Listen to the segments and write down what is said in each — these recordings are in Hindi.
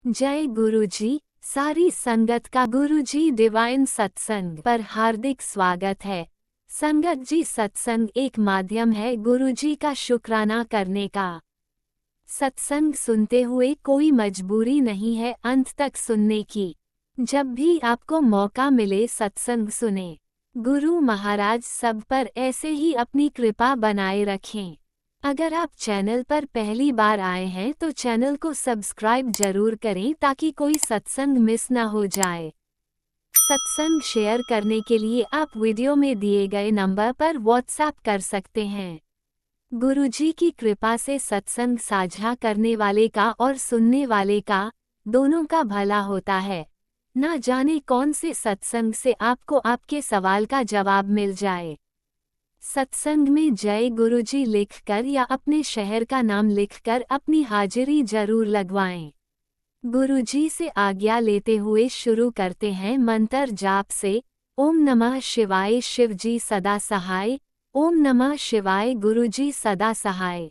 जय गुरुजी। सारी संगत का गुरुजी डिवाइन सत्संग पर हार्दिक स्वागत है। संगत जी, सत्संग एक माध्यम है गुरुजी का शुक्राना करने का। सत्संग सुनते हुए कोई मजबूरी नहीं है अंत तक सुनने की। जब भी आपको मौका मिले सत्संग सुने। गुरु महाराज सब पर ऐसे ही अपनी कृपा बनाए रखें। अगर आप चैनल पर पहली बार आए हैं तो चैनल को सब्सक्राइब जरूर करें ताकि कोई सत्संग मिस ना हो जाए। सत्संग शेयर करने के लिए आप वीडियो में दिए गए नंबर पर व्हाट्सएप कर सकते हैं। गुरुजी की कृपा से सत्संग साझा करने वाले का और सुनने वाले का, दोनों का भला होता है। ना जाने कौन से सत्संग से आपको आपके सवाल का जवाब मिल जाए। सत्संग में जय गुरुजी लिखकर या अपने शहर का नाम लिखकर अपनी हाजिरी जरूर लगवाएं। गुरुजी से आज्ञा लेते हुए शुरू करते हैं मंत्र जाप से। ओम नमः शिवाय शिवजी सदा सहाय। ओम नमः शिवाय गुरुजी सदा सहाय।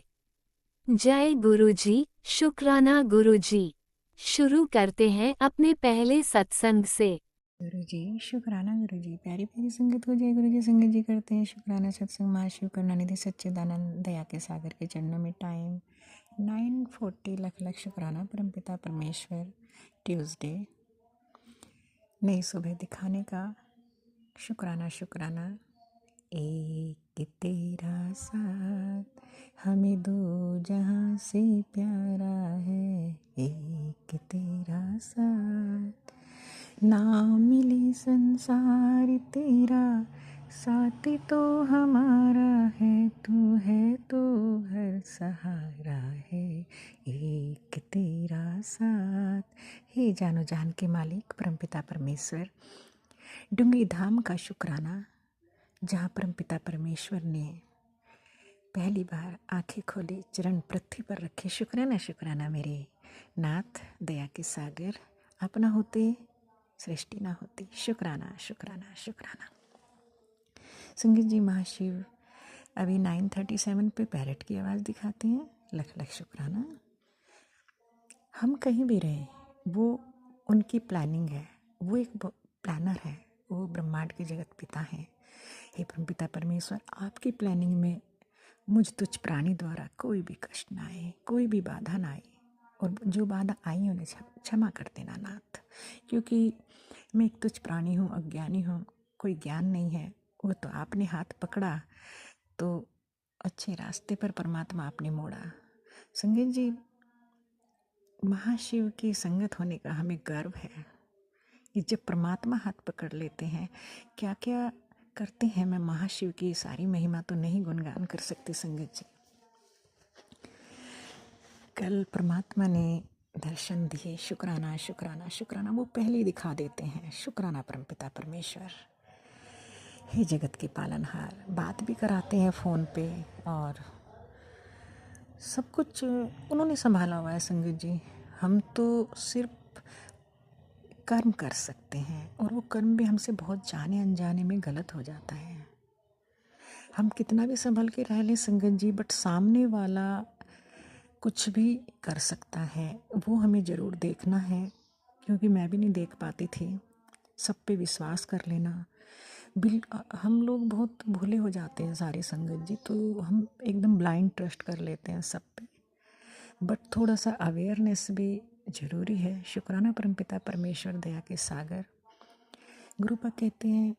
जय गुरुजी, शुक्राना गुरुजी। शुरू करते हैं अपने पहले सत्संग से। गुरु जी शुक्राना। गुरु जी प्यारी प्यारी संगत को जय गुरु जी। संगत जी करते हैं शुक्राना। सत्संग महाशिव करुणानिधि सच्चिदानंद दया के सागर के चरणों में टाइम 9:40। लख लख शुक्राना परमपिता परमेश्वर। ट्यूसडे, नई सुबह दिखाने का शुक्राना शुक्राना। एक तेरा साथ हमें दो जहां से प्यारा है। एक तेरा साथ ना मिले संसार तेरा, साथ तो हमारा है। तू है तो हर सहारा है। एक तेरा साथ। हे जानो जान के मालिक परमपिता परमेश्वर, डूंगी धाम का शुक्राना जहाँ परमपिता परमेश्वर ने पहली बार आंखें खोली, चरण पृथ्वी पर रखे। शुक्राना शुक्राना मेरे नाथ दया के सागर। आप ना होते सृष्टि ना होती। शुक्राना शुक्राना शुक्राना। संगीत जी महाशिव अभी 9:37 पे पैरट की आवाज़ दिखाते हैं। लख लख शुक्राना। हम कहीं भी रहें, वो उनकी प्लानिंग है। वो एक प्लानर है। वो ब्रह्मांड के जगत पिता हैं। हे परमपिता परमेश्वर, आपकी प्लानिंग में मुझ तुच्छ प्राणी द्वारा कोई भी कष्ट ना आए, कोई भी बाधा ना आए। और जो बाधा आई उन्हें क्षमा कर देना नाथ, क्योंकि मैं एक तुच्छ प्राणी हूँ, अज्ञानी हूँ, कोई ज्ञान नहीं है। वो तो आपने हाथ पकड़ा तो अच्छे रास्ते पर परमात्मा आपने मोड़ा। संगत जी, महाशिव की संगत होने का हमें गर्व है कि जब परमात्मा हाथ पकड़ लेते हैं, क्या क्या करते हैं। मैं महाशिव की सारी महिमा तो नहीं गुणगान कर सकती संगत जी। कल परमात्मा ने दर्शन दिए। शुक्राना शुक्राना शुक्राना। वो पहले ही दिखा देते हैं। शुक्राना परमपिता परमेश्वर। हे जगत के पालनहार, बात भी कराते हैं फ़ोन पे और सब कुछ उन्होंने संभाला हुआ है संगत जी। हम तो सिर्फ कर्म कर सकते हैं और वो कर्म भी हमसे बहुत जाने अनजाने में गलत हो जाता है। हम कितना भी संभल के रह लें संगत जी, बट सामने वाला कुछ भी कर सकता है। वो हमें ज़रूर देखना है, क्योंकि मैं भी नहीं देख पाती थी। सब पे विश्वास कर लेना, हम लोग बहुत भोले हो जाते हैं सारे संगत जी, तो हम एकदम ब्लाइंड ट्रस्ट कर लेते हैं सब पे। बट थोड़ा सा अवेयरनेस भी ज़रूरी है। शुक्राना परमपिता परमेश्वर दया के सागर। गुरुपा कहते हैं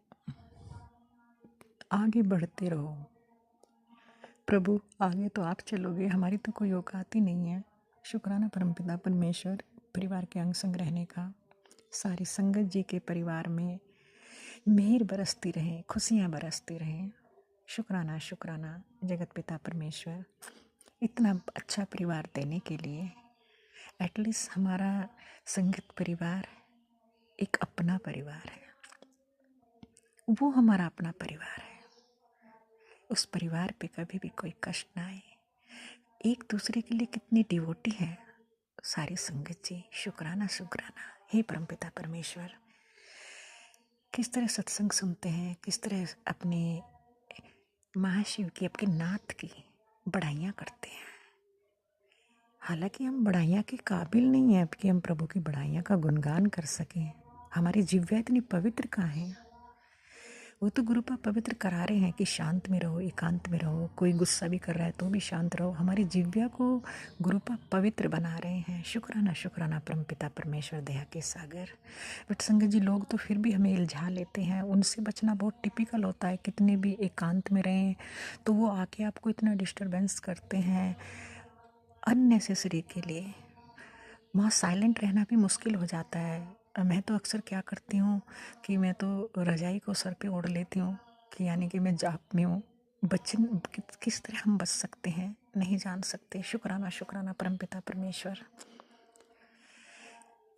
आगे बढ़ते रहो प्रभु, आगे तो आप चलोगे, हमारी तो कोई औकात ही नहीं है। शुक्राना परमपिता परमेश्वर परिवार के अंग संग रहने का। सारी संगत जी के परिवार में मेहर बरसती रहे, खुशियाँ बरसती रहें। शुक्राना शुक्राना जगत पिता परमेश्वर, इतना अच्छा परिवार देने के लिए। एटलीस्ट हमारा संगत परिवार एक अपना परिवार है, वो हमारा अपना परिवार है। उस परिवार पे कभी भी कोई कष्ट ना आए। एक दूसरे के लिए कितनी डिवोटी है सारी संगत जी। शुक्राना शुक्राना। हे परमपिता परमेश्वर, किस तरह सत्संग सुनते हैं, किस तरह अपने महाशिव की, अपने नाथ की बढ़ाइयाँ करते हैं। हालांकि हम बढ़ाइयाँ के काबिल नहीं हैं कि हम प्रभु की बढ़ाइयाँ का गुणगान कर सकें। हमारी जिह्वा इतनी पवित्र कहाँ है। वो तो गुरु पाप पवित्र करा रहे हैं कि शांत में रहो, एकांत में रहो। कोई गुस्सा भी कर रहा है तो भी शांत रहो। हमारी जिह्वा को गुरु पाप पवित्र बना रहे हैं। शुक्राना शुक्राना परमपिता परमेश्वर दया के सागर। बट संगत जी, लोग तो फिर भी हमें इल्झा लेते हैं। उनसे बचना बहुत टिपिकल होता है। कितने भी एकांत में रहें तो वो आके आपको इतना डिस्टर्बेंस करते हैं अननेसेसरी के लिए। वहाँ साइलेंट रहना भी मुश्किल हो जाता है। मैं तो अक्सर क्या करती हूँ कि मैं तो रजाई को सर पे ओढ़ लेती हूँ कि यानी कि मैं जाप में हूँ। बचन किस तरह हम बच सकते हैं नहीं जान सकते। शुक्राना शुक्राना परमपिता परमेश्वर,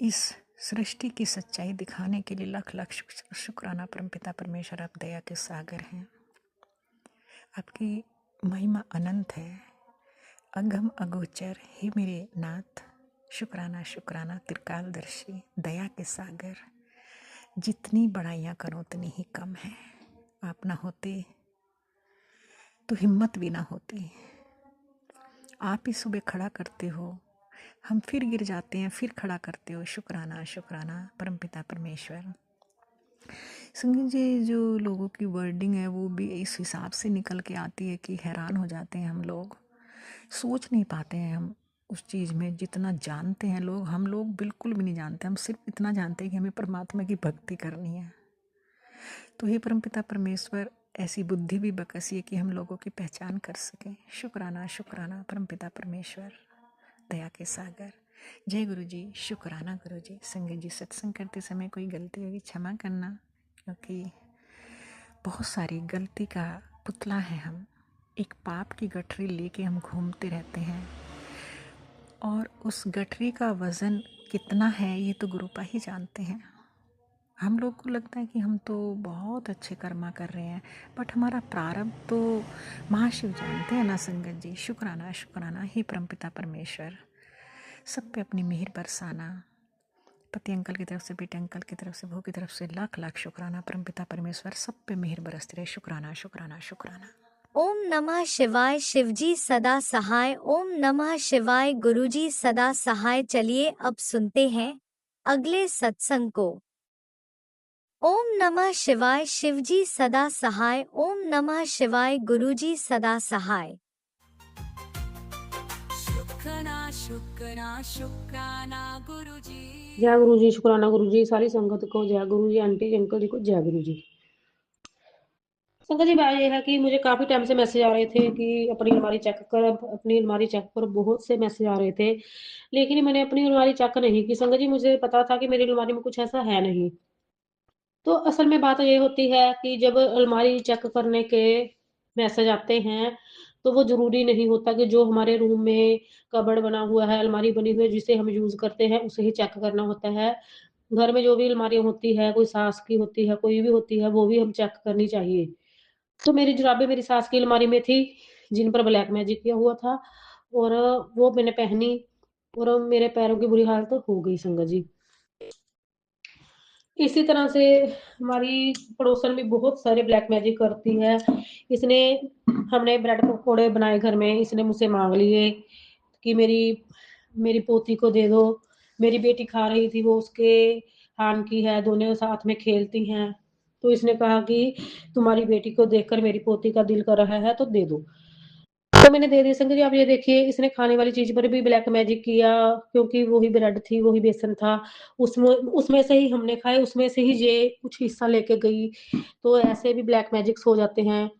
इस सृष्टि की सच्चाई दिखाने के लिए लख लख शुक्राना परमपिता परमेश्वर। आप दया के सागर हैं, आपकी महिमा अनंत है, अगम अगोचर। हे मेरे नाथ, शुक्राना शुक्राना त्रिकालदर्शी, दया के सागर। जितनी बड़ाइयाँ करो उतनी ही कम है। आप ना होते तो हिम्मत भी ना होती। आप ही सुबह खड़ा करते हो, हम फिर गिर जाते हैं, फिर खड़ा करते हो। शुक्राना शुक्राना परमपिता परमेश्वर। संगत जी, जो लोगों की वर्डिंग है वो भी इस हिसाब से निकल के आती है कि हैरान हो जाते हैं हम लोग। सोच नहीं पाते हैं हम उस चीज़ में जितना जानते हैं लोग। हम लोग बिल्कुल भी नहीं जानते। हम सिर्फ इतना जानते हैं कि हमें परमात्मा की भक्ति करनी है। तो हे परमपिता परमेश्वर, ऐसी बुद्धि भी बकसिए कि हम लोगों की पहचान कर सकें। शुक्राना शुक्राना परमपिता परमेश्वर, दया के सागर। जय गुरु जी। शुक्राना गुरु जी। संगत जी, सत्संग करते समय कोई गलती होगी क्षमा करना, क्योंकि बहुत सारी गलती का पुतला है हम। एक पाप की गठरी लेके हम घूमते रहते हैं, और उस गठरी का वज़न कितना है ये तो गुरुपा ही जानते हैं। हम लोग को लगता है कि हम तो बहुत अच्छे कर्मा कर रहे हैं, बट हमारा प्रारब्ध तो महाशिव जानते हैं ना संगत जी। शुक्राना शुक्राना ही परमपिता परमेश्वर, सब पे अपनी मेहर बरसाना। पति अंकल की तरफ से, बेटे अंकल की तरफ से, बहू की तरफ से लाख लाख शुक्राना। परमपिता परमेश्वर सब पे मेहर बरसते रहे। शुक्राना शुक्राना शुक्राना। ओम नमः शिवाय। शिवजी सदा सहाय। ओम नमः शिवाय। गुरुजी सदा सहाय। चलिए अब सुनते हैं अगले सत्संग को। ओम नमः शिवाय। शिवजी सदा सहाय। ओम नमः शिवाय। गुरुजी सदा सहाय। शुक्राना शुक्राना शुक्राना गुरुजी। जय गुरु जी। शुक्राना गुरु जी। सारी संगत को जय गुरु जी। आंटी जी अंकल जी को जय गुरु जी। संगत जी, बात ये है कि मुझे काफी टाइम से मैसेज आ रहे थे कि अपनी अलमारी चेक कर, अपनी अलमारी चेक कर। बहुत से मैसेज आ रहे थे, लेकिन मैंने अपनी अलमारी चेक नहीं की। संगत जी, मुझे पता था कि मेरी अलमारी में कुछ ऐसा है नहीं। तो असल में बात ये होती है कि जब अलमारी चेक करने के मैसेज आते हैं तो वो ज़रूरी नहीं होता कि जो हमारे रूम में कबर्ड बना हुआ है, अलमारी बनी हुई है जिसे हम यूज़ करते हैं, उसे ही चेक करना होता है। घर में जो भी अलमारियाँ होती है, कोई सास की होती है, कोई भी होती है, वो भी हम चेक करनी चाहिए। तो मेरी जुराबें मेरी सास की अलमारी में थी, जिन पर ब्लैक मैजिक किया हुआ था, और वो मैंने पहनी और मेरे पैरों की बुरी हालत हो गई संगत जी। इसी तरह से हमारी पड़ोसन भी बहुत सारे ब्लैक मैजिक करती है। इसने हमने ब्रेड पकोड़े बनाए घर में, इसने मुझसे माँग लिए कि मेरी मेरी पोती को दे दो। मेरी बेटी खा रही थी, वो उसके हान की है, दोनों साथ में खेलती हैं। तो इसने कहा कि तुम्हारी बेटी को देखकर मेरी पोती का दिल कर रहा है तो दे दो। तो मैंने दे दी। संगत जी, आप ये देखिए, इसने खाने वाली चीज़ पर भी ब्लैक मैजिक किया, क्योंकि वही ब्रेड थी, वही बेसन था। उसमें उसमें से ही हमने खाए, उसमें से ही ये कुछ हिस्सा लेके गई। तो ऐसे भी ब्लैक मैजिक्स हो जाते हैं।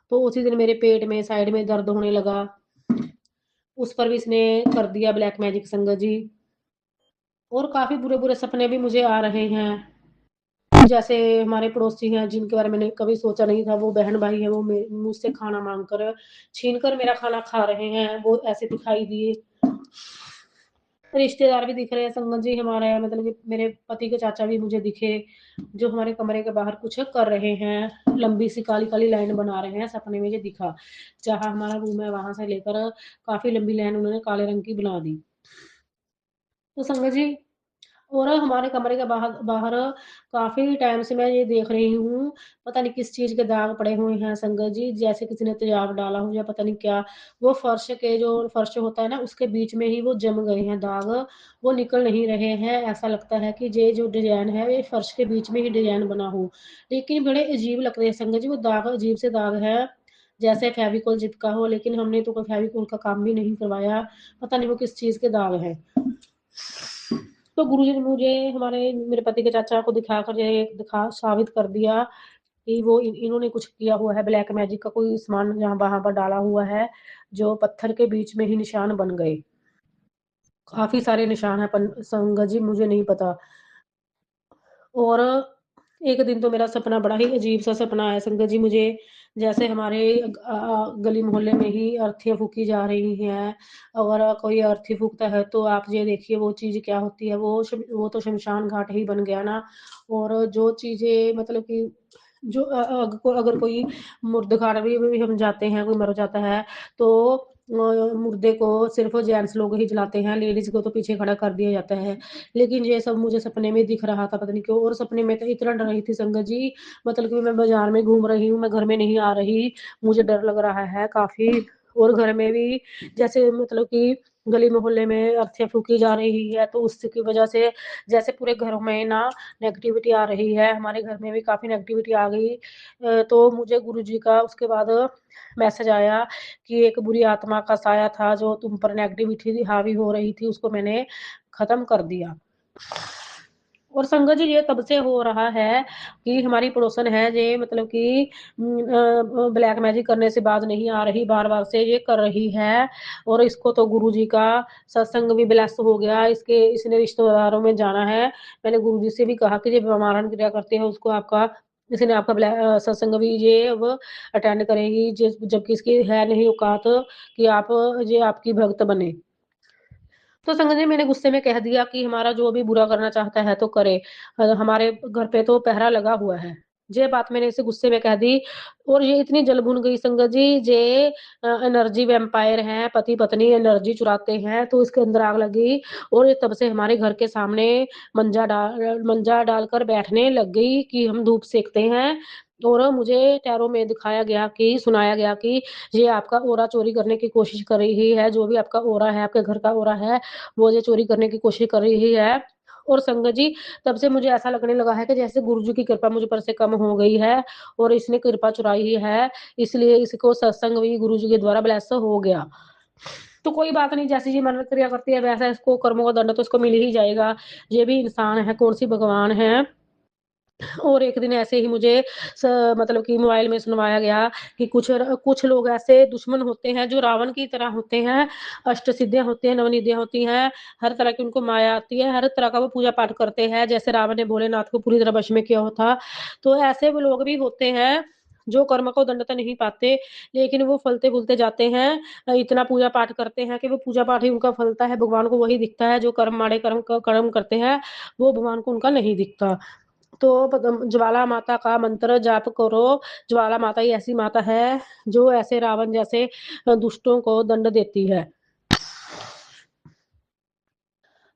तो उसी दिन मेरे पेट में साइड में दर्द होने लगा, उस पर भी इसने कर दिया ब्लैक मैजिक संगत जी। और काफ़ी बुरे-बुरे सपने भी मुझे आ रहे हैं। जैसे हमारे पड़ोसी हैं जिनके बारे में मैंने कभी सोचा नहीं था, वो बहन-भाई हैं, वो मुझसे खाना माँग कर, छीन कर मेरा खाना खा रहे हैं, वो ऐसे दिखाई दिए। रिश्तेदार भी दिख रहे हैं संगत जी हमारे, मतलब कि मेरे पति के चाचा भी मुझे दिखे, जो हमारे कमरे के बाहर कुछ कर रहे हैं, लंबी सी काली-काली लाइन बना रहे हैं, सपने में ये दिखा। जहाँ हमारा रूम है वहाँ से लेकर काफ़ी लंबी लाइन उन्होंने काले रंग की बना दी। तो संगत जी, और हमारे कमरे के बाहर बाहर काफ़ी टाइम से मैं ये देख रही हूँ, पता नहीं किस चीज़ के दाग पड़े हुए हैं संगत जी, जैसे किसी ने तेज़ाब डाला हो या पता नहीं क्या। वो फर्श होता है ना, उसके बीच में ही वो जम गए हैं दाग, वो निकल नहीं रहे हैं। ऐसा लगता है कि ये जो डिज़ाइन है, ये फर्श के बीच में ही डिज़ाइन बना हो। लेकिन बड़े अजीब लगते हैं संगत जी, वो दाग अजीब से दाग हैं, जैसे फेविकोल चिपका हो, लेकिन हमने तो कोई फेविकोल का काम भी नहीं करवाया, पता नहीं वो किस चीज़ के दाग हैं। तो गुरुजी ने मुझे मेरे पति के चाचा को दिखाकर ये साबित कर दिया कि वो इन्होंने कुछ किया हुआ है, ब्लैक मैजिक का कोई सामान यहाँ वहाँ पर डाला हुआ है, जो पत्थर के बीच में ही निशान बन गए। काफ़ी सारे निशान हैं पन संगत जी, मुझे नहीं पता। और एक दिन तो मेरा सपना बड़ा ही अजीब-सा सपना आया संगत जी मुझे, जैसे हमारे गली मोहल्ले में ही अर्थियाँ फूँकी जा रही हैं। अगर कोई अर्थी फूँकता है तो आप ये देखिए वो चीज़ क्या होती है, वो तो शमशान घाट ही बन गया ना। और जो चीज़ें मतलब कि जो अगर कोई मुर्दगार भी हम जाते हैं, कोई मर जाता है, तो मुर्दे को सिर्फ़ जेंट्स लोग ही जलाते हैं, लेडीज़ को तो पीछे खड़ा कर दिया जाता है। लेकिन ये सब मुझे सपने में दिख रहा था, पता नहीं क्यों। और सपने में तो इतना डर रही थी संगत जी, मतलब कि मैं बाज़ार में घूम रही हूँ, मैं घर में नहीं आ रही, मुझे डर लग रहा है काफ़ी। और घर में भी जैसे मतलब कि गली मोहल्ले में अर्थी फूँकी जा रही है, तो उसकी वजह से जैसे पूरे घरों में ना नेगेटिविटी आ रही है, हमारे घर में भी काफ़ी नेगेटिविटी आ गई। तो मुझे गुरुजी का उसके बाद मैसेज आया कि एक बुरी आत्मा का साया था, जो तुम पर नेगेटिविटी हावी हो रही थी, उसको मैंने खत्म कर दिया। और संगत जी ये तब से हो रहा है कि हमारी पड़ोसन है ये मतलब कि ब्लैक मैजिक करने से बाज नहीं आ रही, बार-बार से ये कर रही है। और इसको तो गुरुजी का सत्संग भी ब्लेस हो गया, इसने रिश्तेदारों में जाना है। मैंने गुरुजी से भी कहा कि ये ब्रह्मांड क्रिया करते हैं, उसको इसने आपका सत्संग भी ये अब अटेंड करेगी, जबकि इसकी है नहीं औकात कि ये आपकी भक्त बने। तो संगत जी मैंने गुस्से में कह दिया कि हमारा जो भी बुरा करना चाहता है तो करे। हमारे घर पे तो पहरा लगा हुआ है। ये बात मैंने इसे गुस्से में कह दी। और ये इतनी जल भुन गई संगत जी, ये एनर्जी वैम्पायर हैं, पति-पत्नी एनर्जी चुराते हैं, तो इसके अंदर आग लगी। और ये तब से हमारे घर के सामने मंजा डालकर बैठने लग गई कि हम धूप सेकते हैं। और मुझे टैरो में सुनाया गया कि ये आपका ऑरा चोरी करने की कोशिश कर रही है, जो भी आपका ऑरा है, आपके घर का ऑरा है, वो ये चोरी करने की कोशिश कर रही है। और संगत जी, तब से मुझे ऐसा लगने लगा है कि जैसे गुरुजी की कृपा मुझ पर से कम हो गई है और इसने कृपा चुराई ही है, इसलिए इसको सत्संग भी गुरुजी के द्वारा ब्लेस हो गया। तो कोई बात नहीं, जैसे ये मन्नत क्रिया करती है, वैसा इसको कर्मों का दंड तो इसको मिल ही जाएगा। ये भी इंसान है, कौन-सी भगवान है। और एक दिन ऐसे ही मुझे स मतलब कि मोबाइल में सुनवाया गया कि कुछ लोग ऐसे दुश्मन होते हैं जो रावण की तरह होते हैं, अष्टसिद्धियाँ होती हैं, नवनिधियाँ होती हैं, हर तरह की उनको माया आती है, हर तरह का वो पूजा-पाठ करते हैं, जैसे रावण ने भोलेनाथ को पूरी तरह वश में किया हो था। तो ऐसे वो लोग भी होते हैं, जो कर्म को दंड तो नहीं पाते, लेकिन वो फलते-फूलते जाते हैं। इतना पूजा-पाठ करते हैं कि वो पूजा-पाठ ही उनका फलता है, भगवान को वही दिखता है, जो माड़े कर्म करते हैं, वो भगवान को उनका नहीं दिखता। तो ज्वाला माता का मंत्र जाप करो। ज्वाला माता ही ऐसी माता है जो ऐसे रावण जैसे दुष्टों को दंड देती है।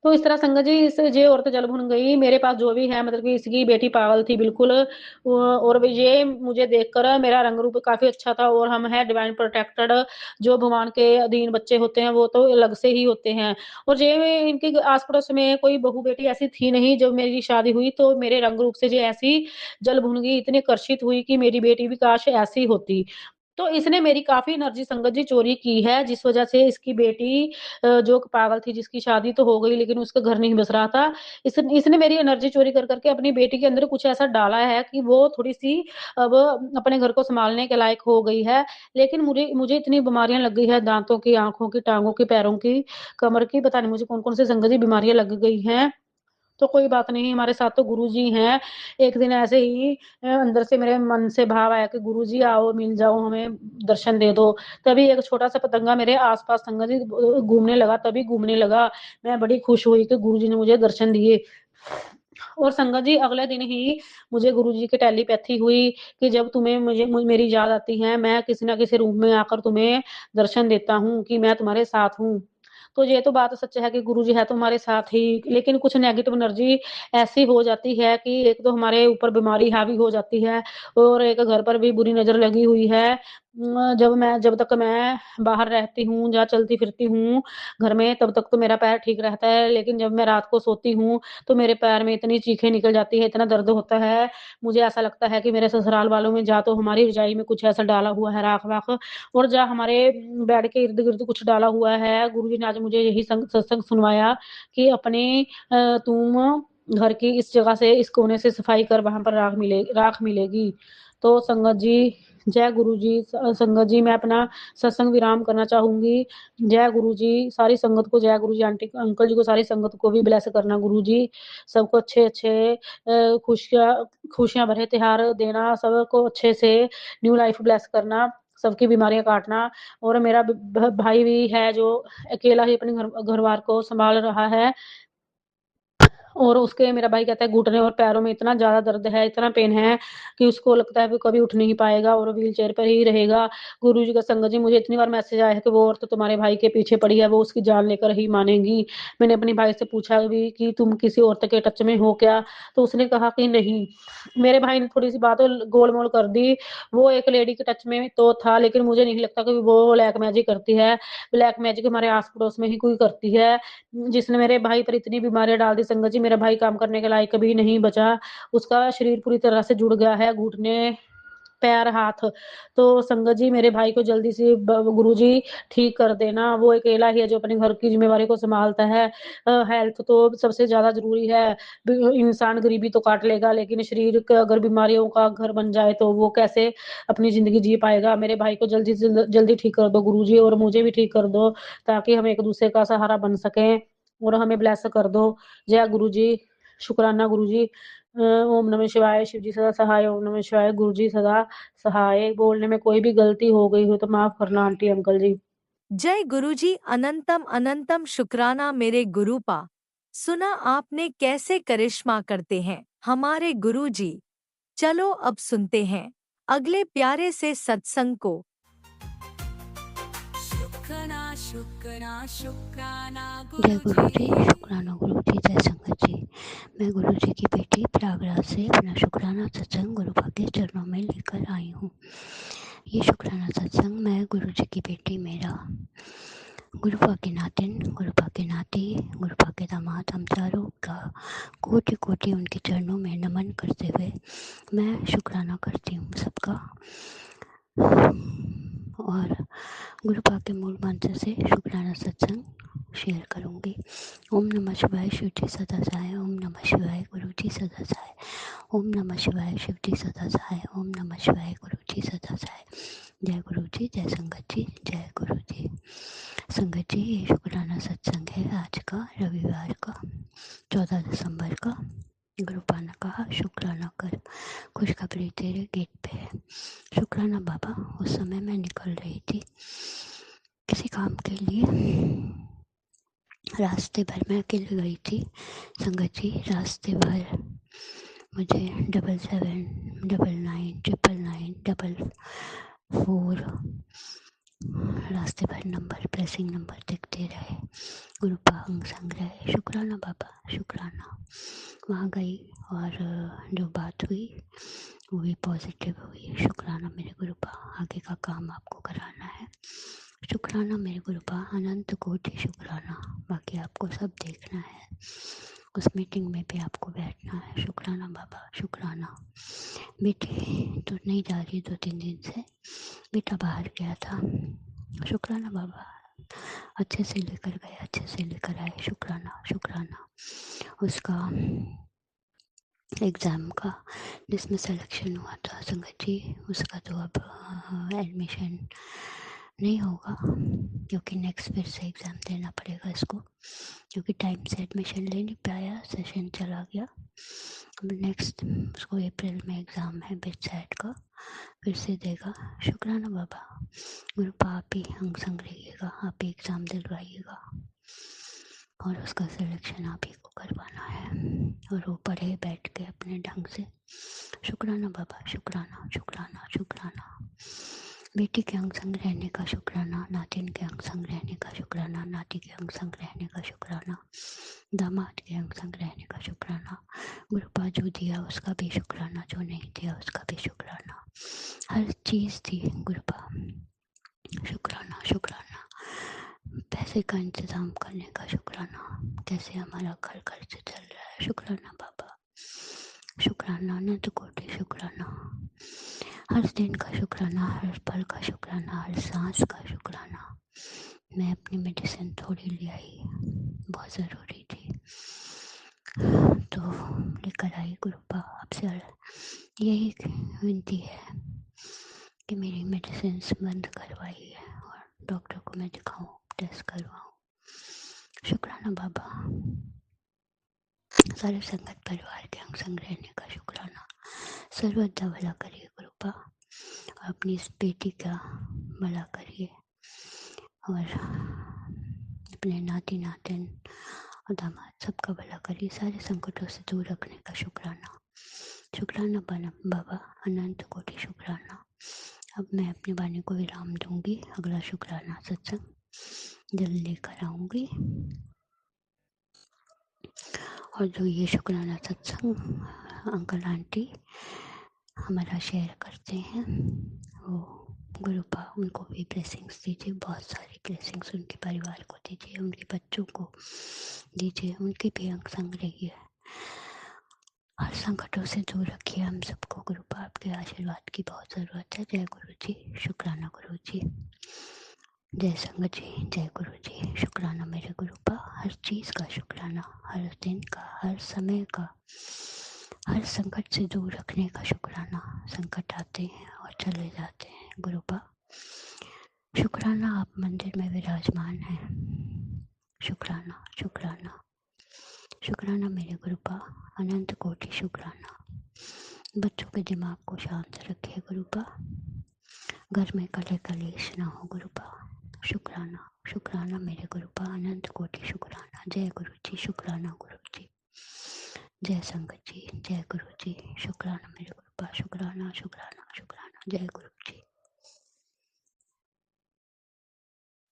तो इस तरह संगत जी इस ये औरत जल भुन गई। मेरे पास जो भी है मतलब कि इसकी बेटी पागल थी बिल्कुल। और भी ये मुझे देखकर मेरा रंग रूप काफ़ी अच्छा था और हम हैं डिवाइन प्रोटेक्टेड। जो भगवान के अधीन बच्चे होते हैं वो तो अलग से ही होते हैं। और ये इनके आस-पड़ोस में कोई बहू-बेटी ऐसी थी नहीं। जब मेरी शादी हुई तो मेरे रंग रूप से ये ऐसी जल भुन गई, इतनी कर्षित हुई कि मेरी बेटी भी काश ऐसी होती। तो इसने मेरी काफ़ी एनर्जी संगत जी चोरी की है, जिस वज़ह से इसकी बेटी जो पागल थी जिसकी शादी तो हो गई लेकिन उसका घर नहीं बस रहा था। इसने मेरी एनर्जी चोरी कर के अपनी बेटी के अंदर कुछ ऐसा डाला है कि वो थोड़ी-सी अब अपने घर को सँभालने के लायक हो गई है। लेकिन मुझे मुझे इतनी बीमारियाँ लग गई है दाँतों की, आँखों की, टाँगों की, पैरों की, कमर की, पता नहीं मुझे कौन-कौन सी संगत जी बीमारियाँ लग गई हैं। तो कोई बात नहीं, हमारे साथ तो गुरुजी हैं। एक दिन ऐसे ही अंदर से मेरे मन से भाव आया कि गुरुजी आओ, मिल जाओ, हमें दर्शन दे दो। तभी एक छोटा-सा पतंगा मेरे आस-पास संगत जी घूमने लगा, तभी घूमने लगा। मैं बड़ी खुश हुई कि गुरुजी ने मुझे दर्शन दिए। और संगत जी अगले दिन ही मुझे गुरुजी की टेलीपैथी हुई कि जब तुम्हें मेरी याद आती है, मैं किसी न किसी रूप में आकर तुम्हें दर्शन देता हूँ कि मैं तुम्हारे साथ हूँ। तो ये तो बात सच है कि गुरुजी है तो हमारे साथ ही, लेकिन कुछ नेगेटिव एनर्जी ऐसी हो जाती है कि एक तो हमारे ऊपर बीमारी हावी हो जाती है और एक घर पर भी बुरी नज़र लगी हुई है। जब तक मैं बाहर रहती हूँ या चलती-फिरती हूँ घर में, तब तक तो मेरा पैर ठीक रहता है, लेकिन जब मैं रात को सोती हूँ, तो मेरे पैर में इतनी चीखें निकल जाती है, इतना दर्द होता है, मुझे ऐसा लगता है कि मेरे ससुराल वालों में या तो हमारी रज़ाई में कुछ ऐसा डाला हुआ है राख-वाख, और या हमारे बेड के इर्द-गिर्द कुछ डाला हुआ है। गुरुजी ने आज मुझे यही सत्संग सुनवाया कि तुम घर की इस जगह से, इस कोने से सफाई कर, वहाँ पर राख मिलेगी। तो संगत जी, जय गुरु जी। संगत जी, मैं अपना सत्संग विराम करना चाहूँगी। जय गुरु जी, सारी संगत को जय गुरु जी, आंटी अंकल जी को, सारी संगत को भी ब्लेस करना गुरु जी। सबको अच्छे-अच्छे खुशियाँ भरे त्योहार देना, सबको अच्छे से न्यू लाइफ ब्लेस करना, सबकी बीमारियाँ काटना। और मेरा ब भ भाई भी है जो अकेला ही अपने घर-बार को सँभाल रहा है। और उसके मेरा भाई कहता है घुटने और पैरों में इतना ज़्यादा दर्द है, इतना पेन है कि उसको लगता है वो कभी उठ नहीं पाएगा और व्हीलचेयर पर ही रहेगा। गुरुजी का संगत जी, मुझे इतनी बार मैसेज आया है कि वो औरत तुम्हारे भाई के पीछे पड़ी है, वो उसकी जान लेकर ही मानेगी। मैंने अपने भाई से पूछा भी कि तुम किसी औरत के टच में हो क्या? तो उसने कहा कि नहीं। मेरे भाई ने थोड़ी-सी बात गोल-मोल कर दी। वो एक लेडी के टच में तो था, लेकिन मुझे नहीं लगता कि वो ब्लैक मैजिक करती है। ब्लैक मैजिक हमारे आस-पड़ोस में ही कोई करती है। जिसने मेरे भाई पर इतनी बीमारियाँ डाल दी संगत जी, मेरा भाई काम करने के लायक कभी नहीं बचा। उसका शरीर पूरी तरह से जुड़ गया है, घुटने, पैर, हाथ। तो संगत जी, मेरे भाई को जल्दी से गुरुजी ठीक कर देना। वो अकेला ही है जो अपने घर की ज़िम्मेवारी को सँभालता है। हेल्थ तो सबसे ज़्यादा ज़रूरी है। इंसान गरीबी तो काट लेगा, लेकिन शरीर का अगर बीमारियों का घर बन जाए तो वो कैसे अपनी ज़िंदगी जी पाएगा। मेरे भाई को जल्दी से जल्दी ठीक कर दो गुरुजी, और मुझे भी ठीक कर दो, ताकि हम एक-दूसरे का सहारा बन सकें और हमें ब्लेस कर दो। जय गुरुजी, शुक्राना गुरुजी। ओम नमः शिवाय, शिव जी सदा सहाय, ओम नमः शिवाय, गुरु जी सदा सहाय। बोलने में कोई भी गलती हो गई हो तो माफ़ करना आंटी अंकल जी। जय गुरुजी, अनंतम अनंतम शुक्राना मेरे गुरुपा। सुना आपने कैसे करिश्मा करते हैं हमारे गुरुजी। चलो अब सुनते हैं अगले प्यारे से सत्संग को। शुक्राना शुक्राना शुक्राना जय गुरु जी, गुरुजी। शुक्राना गुरु जी, जय संगत जी। मैं गुरु जी की बेटी प्रयागराज से अपना शुक्राना सत्संग गुरुपा के चरणों में लेकर आई हूँ। ये शुक्राना सत्संग मैं गुरु जी की बेटी मेरा, गुरुपा के नातिन, गुरुपा के नाती, गुरुपा के दामाद, हम चारों का कोटि कोटि उनके चरणों में नमन करते हुए मैं शुक्राना करती हूँ सबका। और गुरुपा के मूल मंत्र से शुक्राना सत्संग शेयर करूंगी। ओम नमः शिवाय, शिव जी सदा सहाय। ओम नमः शिवाय, गुरु जी सदा सहाय। ओम नमः शिवाय, शिव जी सदा सहाय। ओम नमः शिवाय, गुरु जी सदा सहाय। जय गुरु जी, जय संगत जी, जय गुरु जी। संगत जी, ये शुक्राना सत्संग है आज का, रविवार का, 14 दिसंबर का। गुरुपा ने कहा शुक्राना कर, खुशखबरी तेरे गेट पे है। शुक्राना बाबा, उस समय मैं निकल रही थी किसी काम के लिए। रास्ते भर मैं अकेले गई थी संगत जी। रास्ते भर मुझे 77999944 रास्ते भर नंबर, प्रेसिंग नंबर दिखते रहे। गुरुपा अंग संग रहे। शुक्राना बाबा, शुक्राना। वहाँ गई और जो बात हुई वो भी पॉजिटिव हुई। शुक्राना मेरे गुरुपा, आगे का काम आपको कराना है। शुक्राना मेरे गुरुपा, अनंत कोटि शुक्राना। बाकी आपको सब देखना है, उस मीटिंग में भी आपको बैठना है। शुक्राना बाबा, शुक्राना। बेटी तो नहीं जा रही 2-3 दिन से, बेटा बाहर गया था। शुक्राना बाबा, अच्छे से लेकर गए, अच्छे से लेकर आए। शुक्राना शुक्राना। उसका एग्ज़ाम का जिसमें सिलेक्शन हुआ था संगत जी, उसका तो अब एडमिशन नहीं होगा, क्योंकि नेक्स्ट फिर से एग्ज़ाम देना पड़ेगा इसको, क्योंकि टाइम से एडमिशन ले नहीं पाया, सेशन चला गया। अब नेक्स्ट उसको अप्रैल में एग्ज़ाम है बिट सेट का, फिर से देगा। शुक्राना बाबा, गुरुपा आप ही अंग संग रहिएगा, आप ही एग्ज़ाम दिलवाइएगा और उसका सिलेक्शन आप ही को करवाना है, और वो पढ़े बैठ के अपने ढंग से। शुक्राना बाबा, शुक्राना शुक्राना शुक्राना। बेटी के अंग संग रहने का शुक्राना, नातिन के अंग संग रहने का शुक्राना, नाती के अंग संग रहने का शुक्राना, दामाद के अंग संग रहने का शुक्राना। गुरुपा जो दिया उसका भी शुक्राना, जो नहीं दिया उसका भी शुक्राना। हर चीज़ दी गुरुपा, शुक्राना शुक्राना। पैसे का इंतज़ाम करने का शुक्राना, कैसे हमारा घर खर्च चल रहा है, शुक्राना बाबा, शुक्राना, अनंत कोटि शुक्राना। हर दिन का शुक्राना, हर पल का शुक्राना, हर सांस का शुक्राना। मैं अपनी मेडिसिन थोड़ी ले आई, बहुत ज़रूरी थी तो लेकर आई गुरुपा। आपसे यही विनती है कि मेरी मेडिसिन बंद करवाई है और डॉक्टर को मैं दिखाऊं, टेस्ट करवाऊं। शुक्राना बाबा। सारे संगत परिवार के अंग संग रहने का शुक्राना। सर्वदा भला करिए गुरुपा, और अपनी इस बेटी का भला करिए, और अपने नाती नातिन और दामाद सबका भला करिए, सारे संकटों से दूर रखने का शुक्राना। शुक्राना बाबा, अनंत कोटि शुक्राना। अब मैं अपनी वाणी को विराम दूंगी। अगला शुक्राना सत्संग जल्द लेकर आऊंगी। और जो ये शुक्राना सत्संग अंकल आंटी हमारा शेयर करते हैं, वो गुरुपा उनको भी ब्लेसिंग्स दीजिए, बहुत सारी ब्लेसिंग्स उनके परिवार को दीजिए, उनके बच्चों को दीजिए, उनके भी अंग संग रहिए, हर संकटों से दूर रखिए हम सबको। गुरुपा आपके आशीर्वाद की बहुत ज़रूरत है। जय गुरु जी, शुक्राना गुरु जी, जय संगत जी, जय गुरु जी, शुक्राना मेरे गुरुपा। हर चीज़ का शुक्राना, हर दिन का, हर समय का, हर संकट से दूर रखने का शुक्राना। संकट आते हैं और चले जाते हैं गुरुपा, शुक्राना आप मंदिर में विराजमान हैं। शुक्राना शुक्राना शुक्राना मेरे गुरुपा, अनंत कोटि शुक्राना। बच्चों के दिमाग को शांत रखिए गुरुपा, घर में कले कलेश ना हो गुरुपा। शुक्राना शुक्राना मेरे गुरुपा, अनंत कोटि शुक्राना। जय गुरु जी, शुक्राना गुरु जी, जय संगत जी, जय गुरु जी, शुक्राना मेरे गुरुपा, शुक्राना शुक्राना शुक्राना। जय गुरु जी।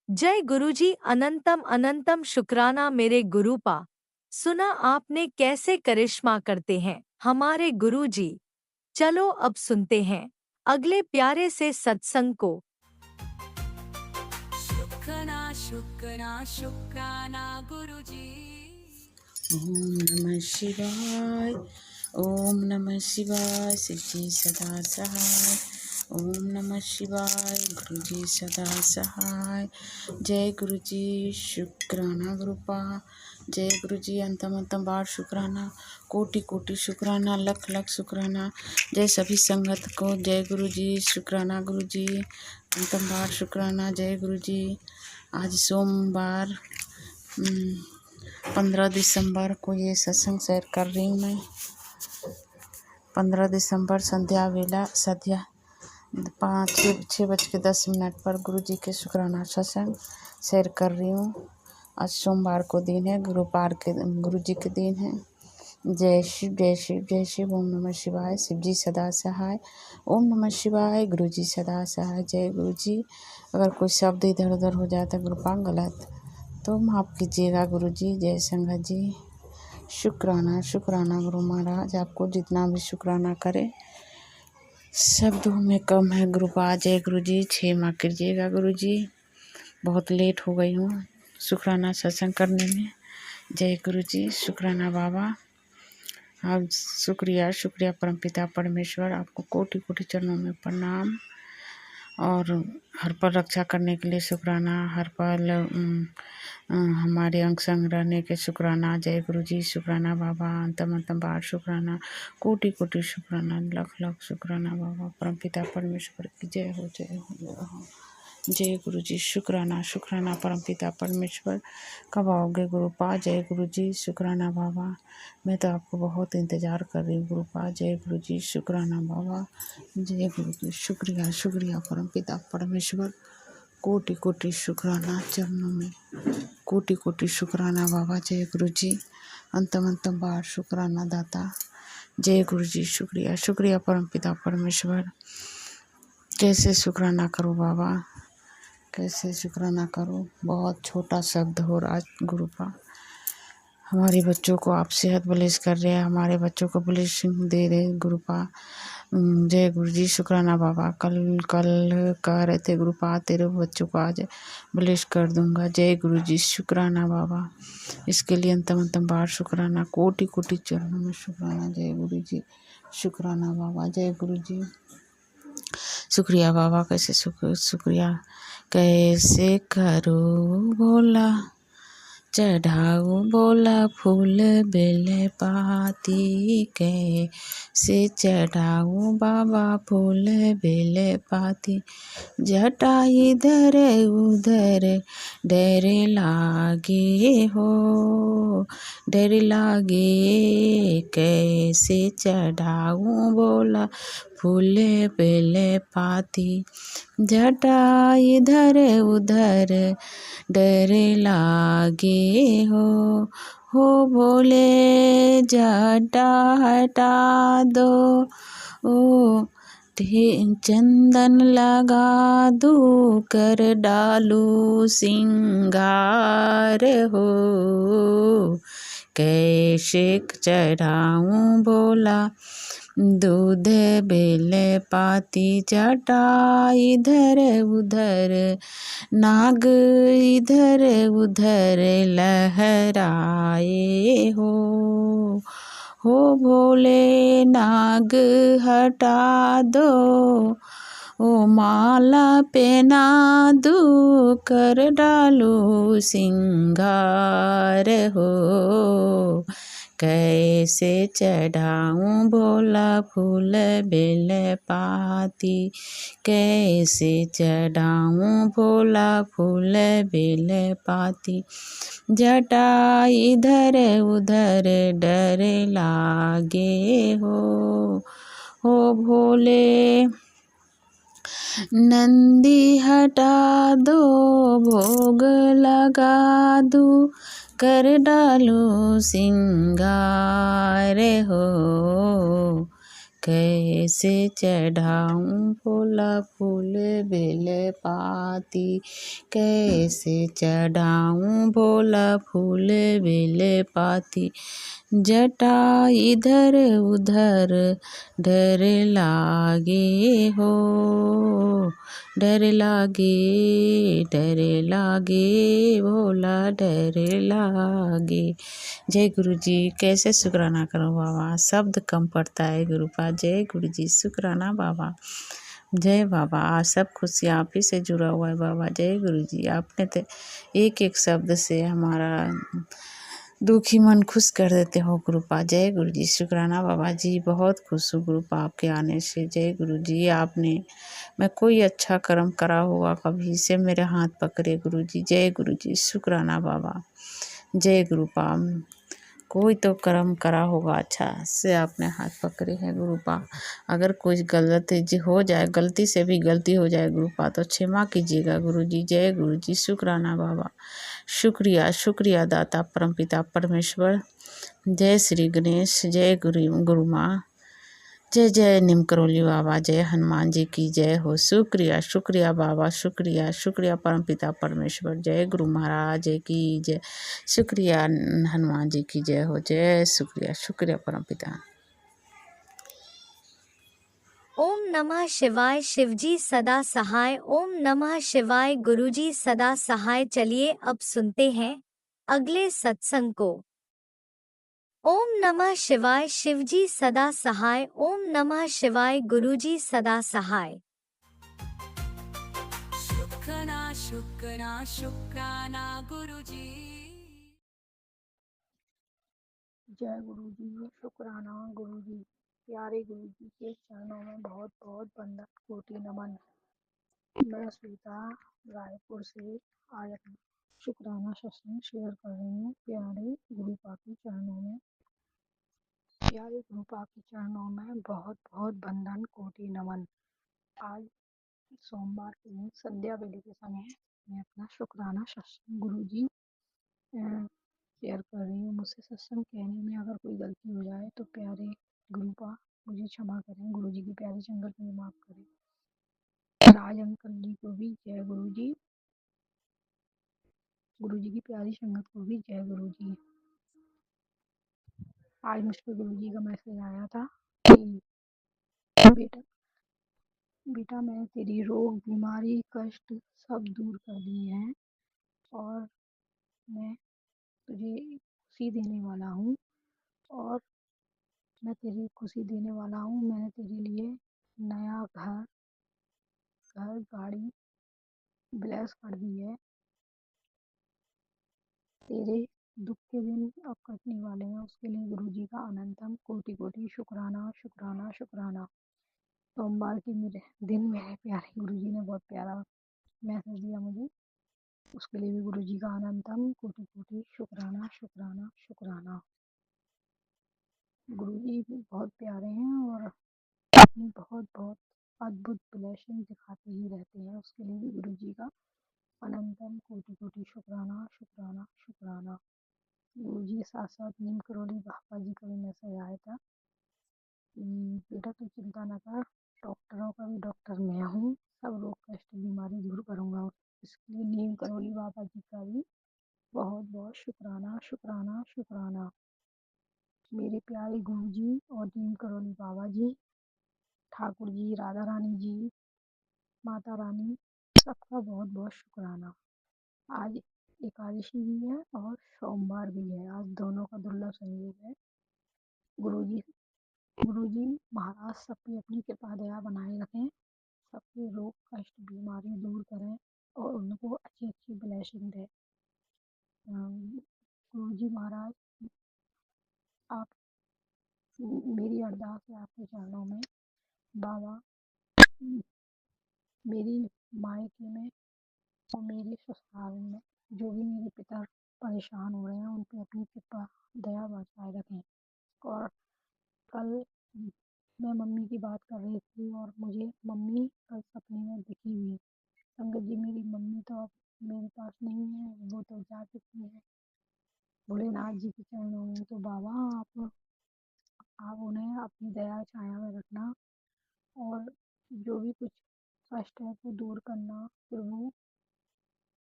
जय गुरुजी, अनंतम अनंतम शुक्राना मेरे गुरुपा। सुना आपने कैसे करिश्मा करते हैं हमारे गुरुजी। चलो अब सुनते हैं अगले प्यारे से सत्संग को। शुक्राना शुक्राना शुक्राना गुरुजी। ओम नमः शिवाय, ओम नमः शिवाय, शिवजी सदा सहाय। ओम नमः शिवाय, गुरुजी सदा सहाय। जय गुरुजी, शुक्राना गुरुपा। जय गुरुजी, अंतम अंतम बार शुक्राना, कोटि कोटि शुक्राना, लख लख शुक्राना। जय सभी संगत को जय गुरुजी, शुक्राना गुरुजी, अंतम बार शुक्राना। जय गुरुजी। आज सोमवार 15 दिसंबर को ये सत्संग शेयर कर रही हूँ मैं। 15 दिसंबर संध्या वेला 6:10 पर गुरु जी के शुक्राना सत्संग शेयर कर रही हूँ। आज सोमवार को दिन है, गुरु जी के दिन है। जय शिव जय शिव जय शिव। ओम नमः शिवाय, शिव जी सदा सहाय। ओम नमः शिवाय, गुरु जी सदा सहाय। जय गुरु जी। अगर कोई शब्द इधर उधर हो जाता है गुरुपा गलत तो माफ़ कीजिएगा गुरु जी। जय संगत जी, शुक्राना शुक्राना गुरु महाराज। आपको जितना भी शुक्राना करे शब्दों में कम है गुरुपा। जय गुरु जी, क्षमा कीजिएगा गुरु जी, बहुत लेट हो गई हूँ शुक्राना सत्संग करने में। जय गुरु जी, शुक्राना बाबा। आप शुक्रिया शुक्रिया परमपिता परमेश्वर, आपको कोटि कोटि चरणों में प्रणाम। और हर पल रक्षा करने के लिए शुक्राना, हर पल हमारे अंग संग रहने के शुक्राना। जय गुरु जी, शुक्राना बाबा। अंतम अंतम बार शुक्राना, कोटि कोटि शुक्राना, लख लख शुक्राना बाबा। परमपिता परमेश्वर की जय हो जय हो जय हो। जय गुरु जी, शुक्राना शुक्राना परमपिता परमेश्वर। कब आओगे गुरुपा? जय गुरु जी, शुक्राना बाबा। मैं तो आपको बहुत इंतज़ार कर रही हूँ गुरुपा। जय गुरु जी, शुक्राना बाबा। जय गुरु जी, शुक्रिया शुक्रिया परमपिता परमेश्वर। कोटि कोटि शुक्राना चरणों में, कोटि कोटि शुक्राना बाबा। जय गुरु जी, अंतम अंतम बार शुक्राना दाता। जय गुरु जी, शुक्रिया शुक्रिया परमपिता परमेश्वर। कैसे शुक्राना करूँ बाबा, कैसे शुक्राना करूँ। बहुत छोटा शब्द हो रहा गुरु का। हमारे बच्चों को आप सेहत ब्लेस कर रहे हैं, हमारे बच्चों को ब्लेसिंग दे रहे गुरुपा। जय गुरु जी, शुक्राना बाबा। कल कल कह रहे थे गुरुपा तेरे बच्चों को आज ब्लेस कर दूंगा। जय गुरु जी, शुक्राना बाबा। इसके लिए अंतम बार शुक्राना, कोटि कोटि चरणों में शुक्राना। जय गुरु जी, शुक्राना बाबा। जय गुरु जी, शुक्रिया बाबा। कैसे शुक्रिया कैसे करूँ बोला, चढ़ाऊ बोला फूल बेल पाती, कैसे चढ़ाऊ बाबा फूल बेल पाती। जटा इधर उधर डर लागे हो, डर लागे कैसे चढ़ाऊ बोला फूल बेल पाती। जटा इधर उधर डर लागे हो भोले जटा हटा दो, ओ चंदन लगा दू कर डालू सिंगार हो। कैसे चढ़ाऊं बोला दूध बेल पाती। जटा इधर उधर नाग इधर उधर लहराए हो भोले नाग हटा दो, ओ माला पहना दू कर डालो सिंगार हो। कैसे चढ़ाऊं बोला फूल बेल पाती, कैसे चढ़ाऊं बोला फूल बेल पाती। जटा इधर उधर डर लागे हो भोले नंदी हटा दो भोग लगा दू कर डालो सिंगार हो। कैसे चढ़ाऊं बोला फूल बेल पाती, कैसे चढ़ाऊं बोला फूल बेल पाती। जटा इधर उधर डर लागे हो, डर लागे भोला डर लागे। जय गुरु जी, कैसे शुक्राना करूं बाबा, शब्द कम पड़ता है गुरुपा। जय गुरु जी, शुक्राना बाबा। जय बाबा, आज सब खुशियाँ आप ही से जुड़ा हुआ है बाबा। जय गुरु जी, आपने तो एक एक शब्द से हमारा दुखी मन खुश कर देते हो गुरुपा। जय गुरु जी, शुक्राना बाबा जी। बहुत खुश हूँ गुरुपा आपके आने से। जय गुरु जी, आपने मैं कोई अच्छा कर्म करा होगा कभी से मेरे हाथ पकड़े गुरु जी। जय गुरु जी, शुक्राना बाबा। जय गुरुपा, कोई तो कर्म करा होगा अच्छा से आपने हाथ पकड़े हैं गुरुपा। अगर कोई गलती हो जाए, गलती से भी गलती हो जाए गुरुपा तो क्षमा कीजिएगा गुरु जी। जय गुरु जी, शुक्राना बाबा। शुक्रिया शुक्रिया दाता परमपिता परमेश्वर। जय श्री गणेश, जय गुरु माँ, जय जय निम करोली बाबा, जय हनुमान जी की जय हो। शुक्रिया शुक्रिया बाबा, शुक्रिया शुक्रिया परमपिता परमेश्वर। जय गुरु महाराज की जय, शुक्रिया हनुमान जी की जय हो। जय शुक्रिया शुक्रिया परमपिता। ओम नमः शिवाय, शिवजी सदा सहाय। ओम नमः शिवाय, गुरुजी सदा सहाय। चलिए अब सुनते हैं अगले सत्संग को। ओम नमः शिवाय, शिवजी सदा सहाय। ओम नमः शिवाय, गुरुजी सदा सहाय। शुक्राना गुरुजी। जय गुरु जी, शुक्राना गुरु जी। प्यारे गुरु जी के चरणों में बहुत बहुत वंदन कोटि नमन। मैं श्वेता रायपुर से आज अपना शुक्राना सत्संग शेयर कर रही हूँ। प्यारे गुरु के चरणों में, प्यारे गुरु के चरणों में बहुत बहुत वंदन कोटि नमन। आज सोमवार के दिन संध्या वेले के समय मैं अपना शुक्राना सत्संग गुरु जी शेयर कर रही हूँ। मुझसे सत्संग कहने में अगर कोई गलती हो जाए तो प्यारे गुरुपा मुझे क्षमा करें। गुरु जी की प्यारी संगत में माफ़ करें। राज अंकल जी को भी जय गुरु जी की प्यारी संगत को भी जय गुरु जी। आज मुझ पे गुरु जी का मैसेज आया था कि बेटा बेटा मैंने तेरी रोग बीमारी कष्ट सब दूर कर दिए हैं और मैं तुझे खुशी देने वाला हूँ और मैं तेरी खुशी देने वाला हूँ। मैंने तेरे लिए नया घर गाड़ी ब्लेस कर दी है। तेरे दुख के दिन अब कटने वाले हैं, उसके लिए गुरु जी का अनंतम कोटि कोटि शुक्राना शुक्राना शुक्राना। सोमवार के मेरे दिन मेरे प्यारे गुरु जी ने बहुत प्यारा मैसेज दिया मुझे, उसके लिए भी गुरु जी का अनंतम कोटि कोटि शुक्राना शुक्राना शुक्राना। गुरु जी भी बहुत प्यारे हैं और अपनी बहुत बहुत अद्भुत ब्लेसिंग दिखाते ही रहते हैं, उसके लिए भी गुरु जी का अनंतम कोटि कोटि शुक्राना शुक्राना शुक्राना। गुरु जी के साथ साथ नीम करोली बाबा जी का भी मैसेज आया था कि बेटा तू चिंता न कर, डॉक्टरों का भी डॉक्टर मैं हूँ, सब रोग कष्ट बीमारी दूर करूँगा। इसके लिए नीम करोली बाबा जी का भी बहुत बहुत शुक्राना शुक्राना शुक्राना। मेरे प्यारे गुरु जी और नीम करोली बाबा जी, ठाकुर जी, राधा रानी जी, माता रानी, सबका बहुत बहुत शुक्राना। आज एकादशी भी है और सोमवार भी है, आज दोनों का दुर्लभ संयोग है। गुरु जी महाराज सब पे अपनी कृपा दया बनाए रखें, सबके रोग कष्ट बीमारी दूर करें और उनको अच्छी अच्छी ब्लेसिंग दें। गुरु जी महाराज, आप मेरी अरदास है आपके चरणों में। बाबा, मेरी मायके में और मेरे ससुराल में जो भी मेरे पिता परेशान हो रहे हैं, उन पे अपनी कृपा दया बरसाए रखें। और कल मैं मम्मी की बात कर रही थी और मुझे मम्मी कल सपने में दिखी हुई। संगत जी, मेरी मम्मी तो अब मेरे पास नहीं है, वो तो जा चुकी है भोलेनाथ जी के चरणों में। तो बाबा, आप उन्हें अपनी दया छाया में रखना और जो भी कुछ कष्ट है वो दूर करना, फिर वो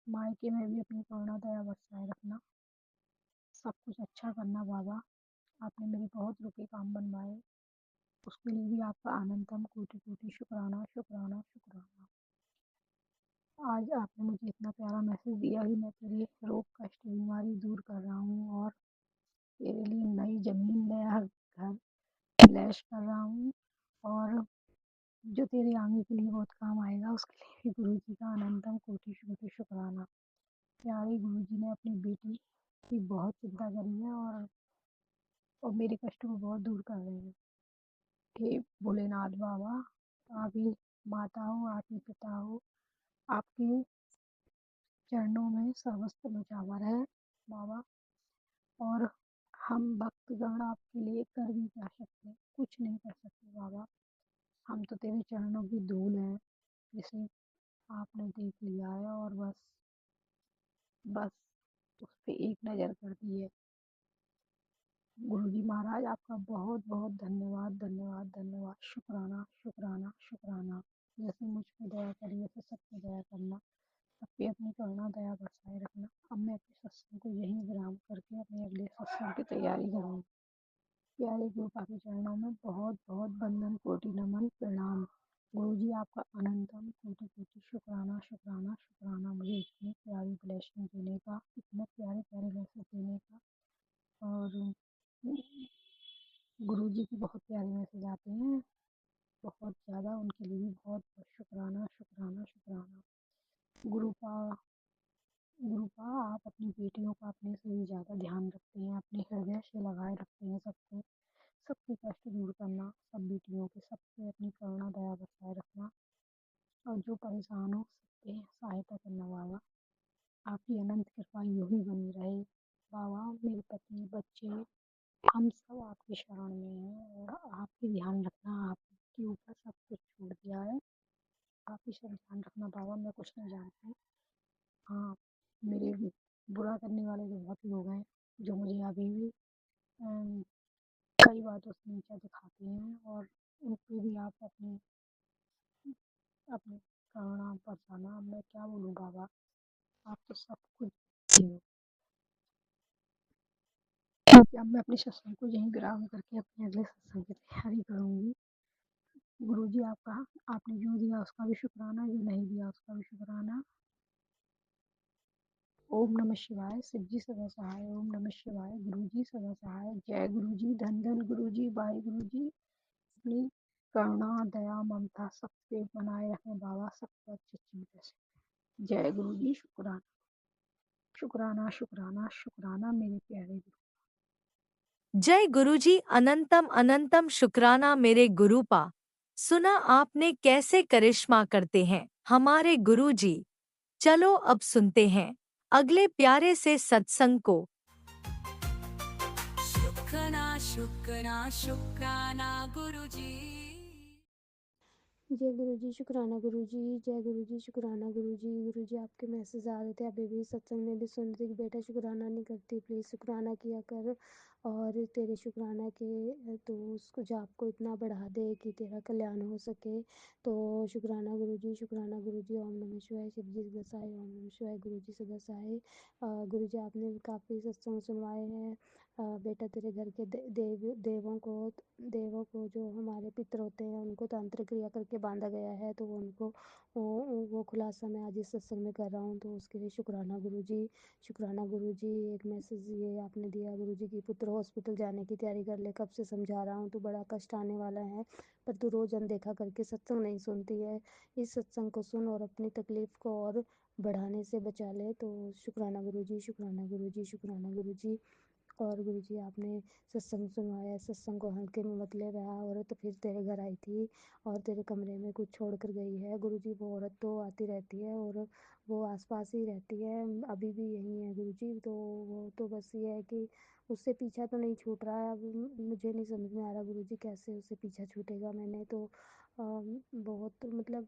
मायके में भी अपनी करुणा दया बरसाए रखना, सब कुछ अच्छा करना। बाबा, आपने मेरे बहुत रुपए काम बनवाए, उसके लिए भी आपका अनंतम कोटि कोटि शुक्राना शुक्राना शुक्राना। आज आपने मुझे इतना प्यारा मैसेज दिया कि मैं तेरे रोग कष्ट बीमारी दूर कर रहा हूँ और तेरे लिए नई जमीन नया घर ब्लेस कर रहा हूँ और जो तेरे आगे के लिए बहुत काम आएगा, उसके लिए भी गुरु जी का अनंतम कोटि कोटि शुक्राना। प्यारे गुरु जी ने अपनी बेटी की बहुत चिंता करी है और मेरे कष्ट को बहुत दूर कर रहे हैं। हे भोलेनाथ बाबा, आप ही माता हो, आप ही पिता हो, आपके चरणों में सर्वस्व न्यौछावर है बाबा। और हम भक्तगण आपके लिए कर भी क्या सकते हैं, कुछ नहीं कर सकते बाबा। हम तो तेरे चरणों की धूल है, जिसे आपने देख लिया है और बस उस पे एक नज़र कर दी है। गुरु जी महाराज, आपका बहुत बहुत धन्यवाद धन्यवाद धन्यवाद, शुक्राना शुक्राना शुक्राना। जैसे मुझ पे दया करी वैसे सब पे दया करना, सब पे अपनी करुणा दया बरसाए रखना। अब मैं अपने सत्संग को यहीं विराम करके अपने अगले सत्संग की तैयारी करूँगी। प्यारे गुरु के चरणों में बहुत बहुत बंदन कोटि नमन प्रणाम। गुरु जी, आपका अनंतम कोटि कोटि शुक्राना शुक्राना शुक्राना, मुझे इतनी प्यारी ब्लेसिंग देने का, इतने प्यारे प्यारे मैसेज देने का। और गुरु जी की बहुत प्यारे मैसेज आते हैं, बहुत ज़्यादा, उनके लिए भी बहुत बहुत शुक्राना शुक्राना शुक्राना। गुरुपा गुरुपा, आप अपनी बेटियों का अपने से भी ज़्यादा ध्यान रखते हैं, अपने हृदय से लगाए रखते हैं सबको, सबके कष्ट दूर करना, सब बेटियों के सब पे अपनी करुणा दया बरसाए रखना और जो परेशान हो सबके सहायता करना बाबा। आपकी अनंत कृपा यूं ही बनी रहे बाबा। मेरे पति बच्चे हम सब आपकी शरण में हैं और आप ही ध्यान रखना, आपके ऊपर सब कुछ छोड़ दिया है, आप ही सब ध्यान रखना बाबा। मैं कुछ नहीं जानती। हाँ, मेरे बुरा करने वाले तो बहुत लोग हैं जो मुझे अभी भी अम, कई बातों से नीचा दिखाते हैं और उन पे भी आप अपने अपने करुणा बरसाना। अब मैं क्या बोलूँ बाबा, आप तो सब कुछ जानते हो। क्योंकि अब मैं अपने सत्संग को यहीं विराम करके अपने अगले सत्संग की तैयारी करूँगी। गुरुजी आपका, आपने जो दिया उसका भी शुक्राना, जो नहीं दिया उसका भी शुक्राना। ओम नमः शिवाय। शिव जी सदा सहाय। ओम नमः शिवाय। गुरुजी सदा सहाय। जय गुरुजी। धन धन गुरुजी। बाई गुरुजी। अपनी करुणा दया ममता सब पे बनाए रखें बाबा, सबको अच्छी अच्छी तरह से। जय गुरुजी। शुक्राना शुक्राना शुक्राना शुक्राना मेरे प्यारे गुरु। जय गुरुजी। अनंतम अनंतम शुक्राना मेरे गुरुपा। सुना आपने कैसे करिश्मा करते हैं हमारे गुरुजी। चलो अब सुनते हैं अगले प्यारे से सत्संग को। शुक्राना शुक्राना शुक्राना गुरुजी। जय गुरुजी। शुक्राना गुरुजी। जय गुरुजी। शुक्राना गुरुजी। गुरुजी आपके मैसेज आ रहे थे अभी भी, सत्संग में भी सुन रही थी कि बेटा शुक्राना नहीं करती, प्लीज़ शुक्राना किया कर, और तेरे शुक्राना के तो उसको जाप को इतना बढ़ा दे कि तेरा कल्याण हो सके। तो शुक्राना गुरुजी। शुक्राना गुरुजी। ओम नमः शिवाय। शिव जी सदा सहाय। ओम नमः शिवाय। गुरुजी सदा सहाय। गुरुजी आपने काफ़ी सत्संग सुनवाए हैं। बेटा तेरे घर के देवों को जो हमारे पितर होते हैं उनको तंत्र क्रिया करके बांधा गया है, तो उनको वो खुलासा मैं आज इस सत्संग में कर रहा हूँ, तो उसके लिए शुक्राना गुरुजी। शुक्राना गुरुजी। एक मैसेज ये आपने दिया गुरुजी की, पुत्र हॉस्पिटल जाने की तैयारी कर ले, कब से समझा रहा हूँ तो बड़ा कष्ट आने वाला है, पर तू रोज़ अनदेखा करके सत्संग नहीं सुनती है। इस सत्संग को सुन और अपनी तकलीफ़ को और बढ़ाने से बचा ले। तो शुक्राना गुरुजी। शुक्राना गुरुजी। शुक्राना गुरुजी। और गुरुजी आपने सत्संग सुनवाया, सत्संग को हल्के में मत ले, वह औरत फिर तेरे घर आई थी और तेरे कमरे में कुछ छोड़ कर गई है। गुरुजी वो औरत तो आती रहती है और वो आसपास ही रहती है, अभी भी यहीं है गुरुजी। तो वो तो बस ये है कि उससे पीछा तो नहीं छूट रहा है। अब मुझे नहीं समझ में आ रहा गुरुजी कैसे उससे पीछा छूटेगा। मैंने तो बहुत मतलब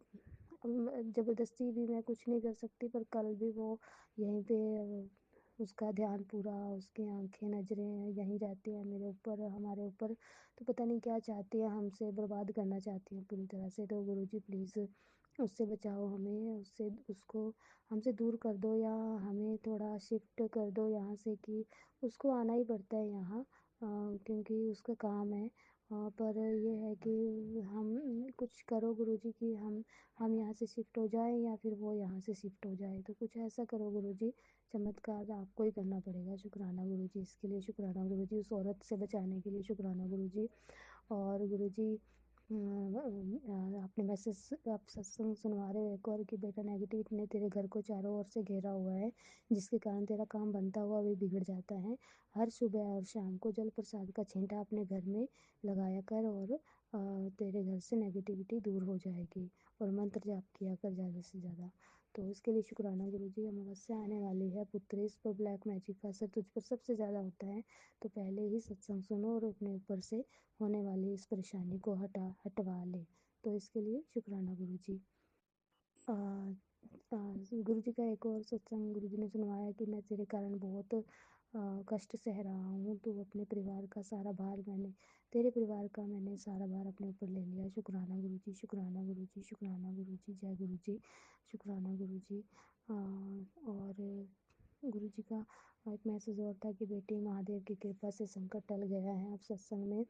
ज़बरदस्ती भी मैं कुछ नहीं कर सकती, पर कल भी वो यहीं पे उसका ध्यान पूरा, उसकी आंखें नज़रें यहीं रहती हैं मेरे ऊपर, हमारे ऊपर। तो पता नहीं क्या चाहती है, हमसे बर्बाद करना चाहती है पूरी तरह से। तो गुरुजी प्लीज़ उससे बचाओ हमें, उससे उसको हमसे दूर कर दो, या हमें थोड़ा शिफ्ट कर दो यहाँ से, कि उसको आना ही पड़ता है यहाँ क्योंकि उसका काम है। पर ये है कि हम कुछ करो गुरुजी कि हम यहाँ से शिफ्ट हो जाएं या फिर वो यहाँ से शिफ्ट हो जाए, तो कुछ ऐसा करो गुरुजी। चमत्कार आपको ही करना पड़ेगा। शुक्राना गुरुजी। इसके लिए शुक्राना गुरुजी। उस औरत से बचाने के लिए शुक्राना गुरुजी। और गुरुजी आपने मैसेज आप सत्संग सुनवा रहे हो एक और कि बेटा नेगेटिव ने तेरे घर को चारों ओर से घेरा हुआ है, जिसके कारण तेरा काम बनता हुआ भी बिगड़ जाता है। हर सुबह और शाम को जल प्रसाद का छींटा अपने घर में लगाया कर, और तेरे घर से नेगेटिविटी दूर हो जाएगी। और मंत्र जाप किया कर ज़्यादा से ज़्यादा। तो इसके लिए शुक्राना गुरुजी। अमावस्या आने वाली है पुत्र, इस पर ब्लैक मैजिक का असर तुझ पर सबसे ज़्यादा होता है, तो पहले ही सत्संग सुनो और अपने ऊपर से होने वाली इस परेशानी को हटवा ले। तो इसके लिए शुक्राना गुरुजी। गुरुजी का एक और सत्संग गुरुजी ने सुनवाया कि मैं तेरे कारण बहुत कष्ट सह रहा हूँ, तो अपने परिवार का सारा भार मैंने तेरे परिवार का मैंने सारा भार अपने ऊपर ले लिया। शुक्राना गुरुजी। शुक्राना गुरुजी। शुक्राना गुरुजी। जय गुरुजी। शुक्राना गुरुजी। और गुरुजी का एक मैसेज और था कि बेटी महादेव की कृपा से संकट टल गया है, अब सत्संग में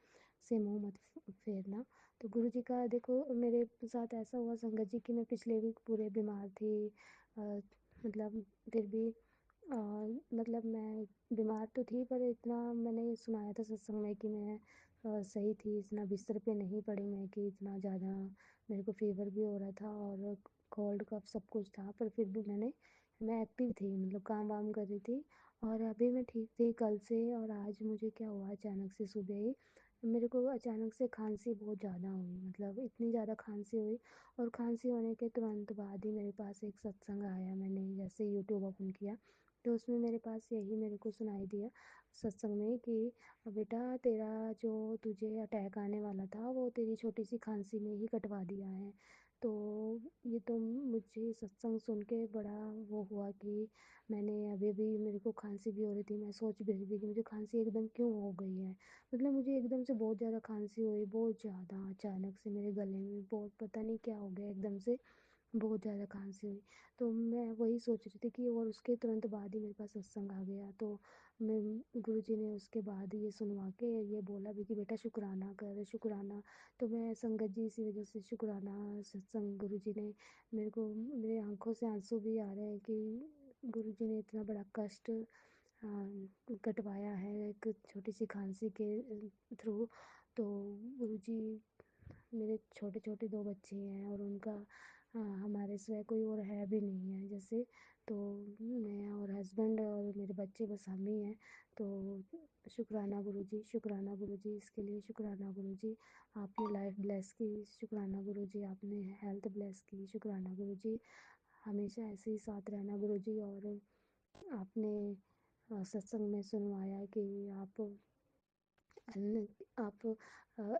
से मुंह मत फेरना। तो गुरुजी का देखो मेरे साथ ऐसा हुआ संगत जी कि मैं पिछले वीक पूरे बीमार थी, मतलब फिर भी मतलब मैं बीमार तो थी, पर इतना मैंने सुनाया था सत्संग में कि मैं सही थी, इतना बिस्तर पे नहीं पड़ी मैं कि इतना ज़्यादा मेरे को फीवर भी हो रहा था और कोल्ड कफ सब कुछ था, पर फिर भी मैं एक्टिव थी, मतलब काम वाम कर रही थी और अभी मैं ठीक थी कल से। और आज मुझे क्या हुआ, अचानक से सुबह ही मेरे को अचानक से खांसी बहुत ज़्यादा हुई, मतलब इतनी ज़्यादा खांसी हुई। और खांसी होने के तुरंत बाद ही मेरे पास एक सत्संग आया, मैंने जैसे यूट्यूब ओपन किया तो उसमें मेरे पास यही मेरे को सुनाई दिया सत्संग में कि बेटा तेरा जो तुझे अटैक आने वाला था वो तेरी छोटी सी खांसी में ही कटवा दिया है। तो ये तो मुझे सत्संग सुन के बड़ा वो हुआ कि मैंने अभी भी मेरे को खांसी भी हो रही थी, मैं सोच भी रही थी कि मुझे खांसी एकदम क्यों हो गई है। मतलब मुझे एकदम से बहुत ज़्यादा खांसी हुई, बहुत ज़्यादा अचानक से मेरे गले में बहुत, पता नहीं क्या हो गया एकदम से। बहुत ज़्यादा खांसी हुई। तो मैं वही सोच रही थी कि और उसके तुरंत बाद ही मेरे पास सत्संग आ गया। तो मैं गुरुजी ने उसके बाद ये सुनवा के ये बोला भी कि बेटा शुक्राना कर, शुक्राना। तो मैं संगत जी इसी वजह से शुक्राना सत्संग गुरुजी ने मेरे को, मेरे आँखों से आँसू भी आ रहे हैं कि गुरुजी ने इतना बड़ा कष्ट कटवाया है एक छोटी सी खांसी के थ्रू। तो गुरुजी, मेरे छोटे छोटे 2 बच्चे हैं और उनका हमारे सिवाय कोई और है भी नहीं है जैसे। तो मैं और हस्बैंड और मेरे बच्चे बस हम ही हैं। तो शुक्राना गुरुजी, शुक्राना गुरुजी, इसके लिए शुक्राना गुरुजी। आपने लाइफ ब्लेस की, शुक्राना गुरुजी, आपने हेल्थ ब्लेस की, शुक्राना गुरुजी। हमेशा ऐसे ही साथ रहना गुरुजी। और आपने सत्संग में सुनवाया कि आप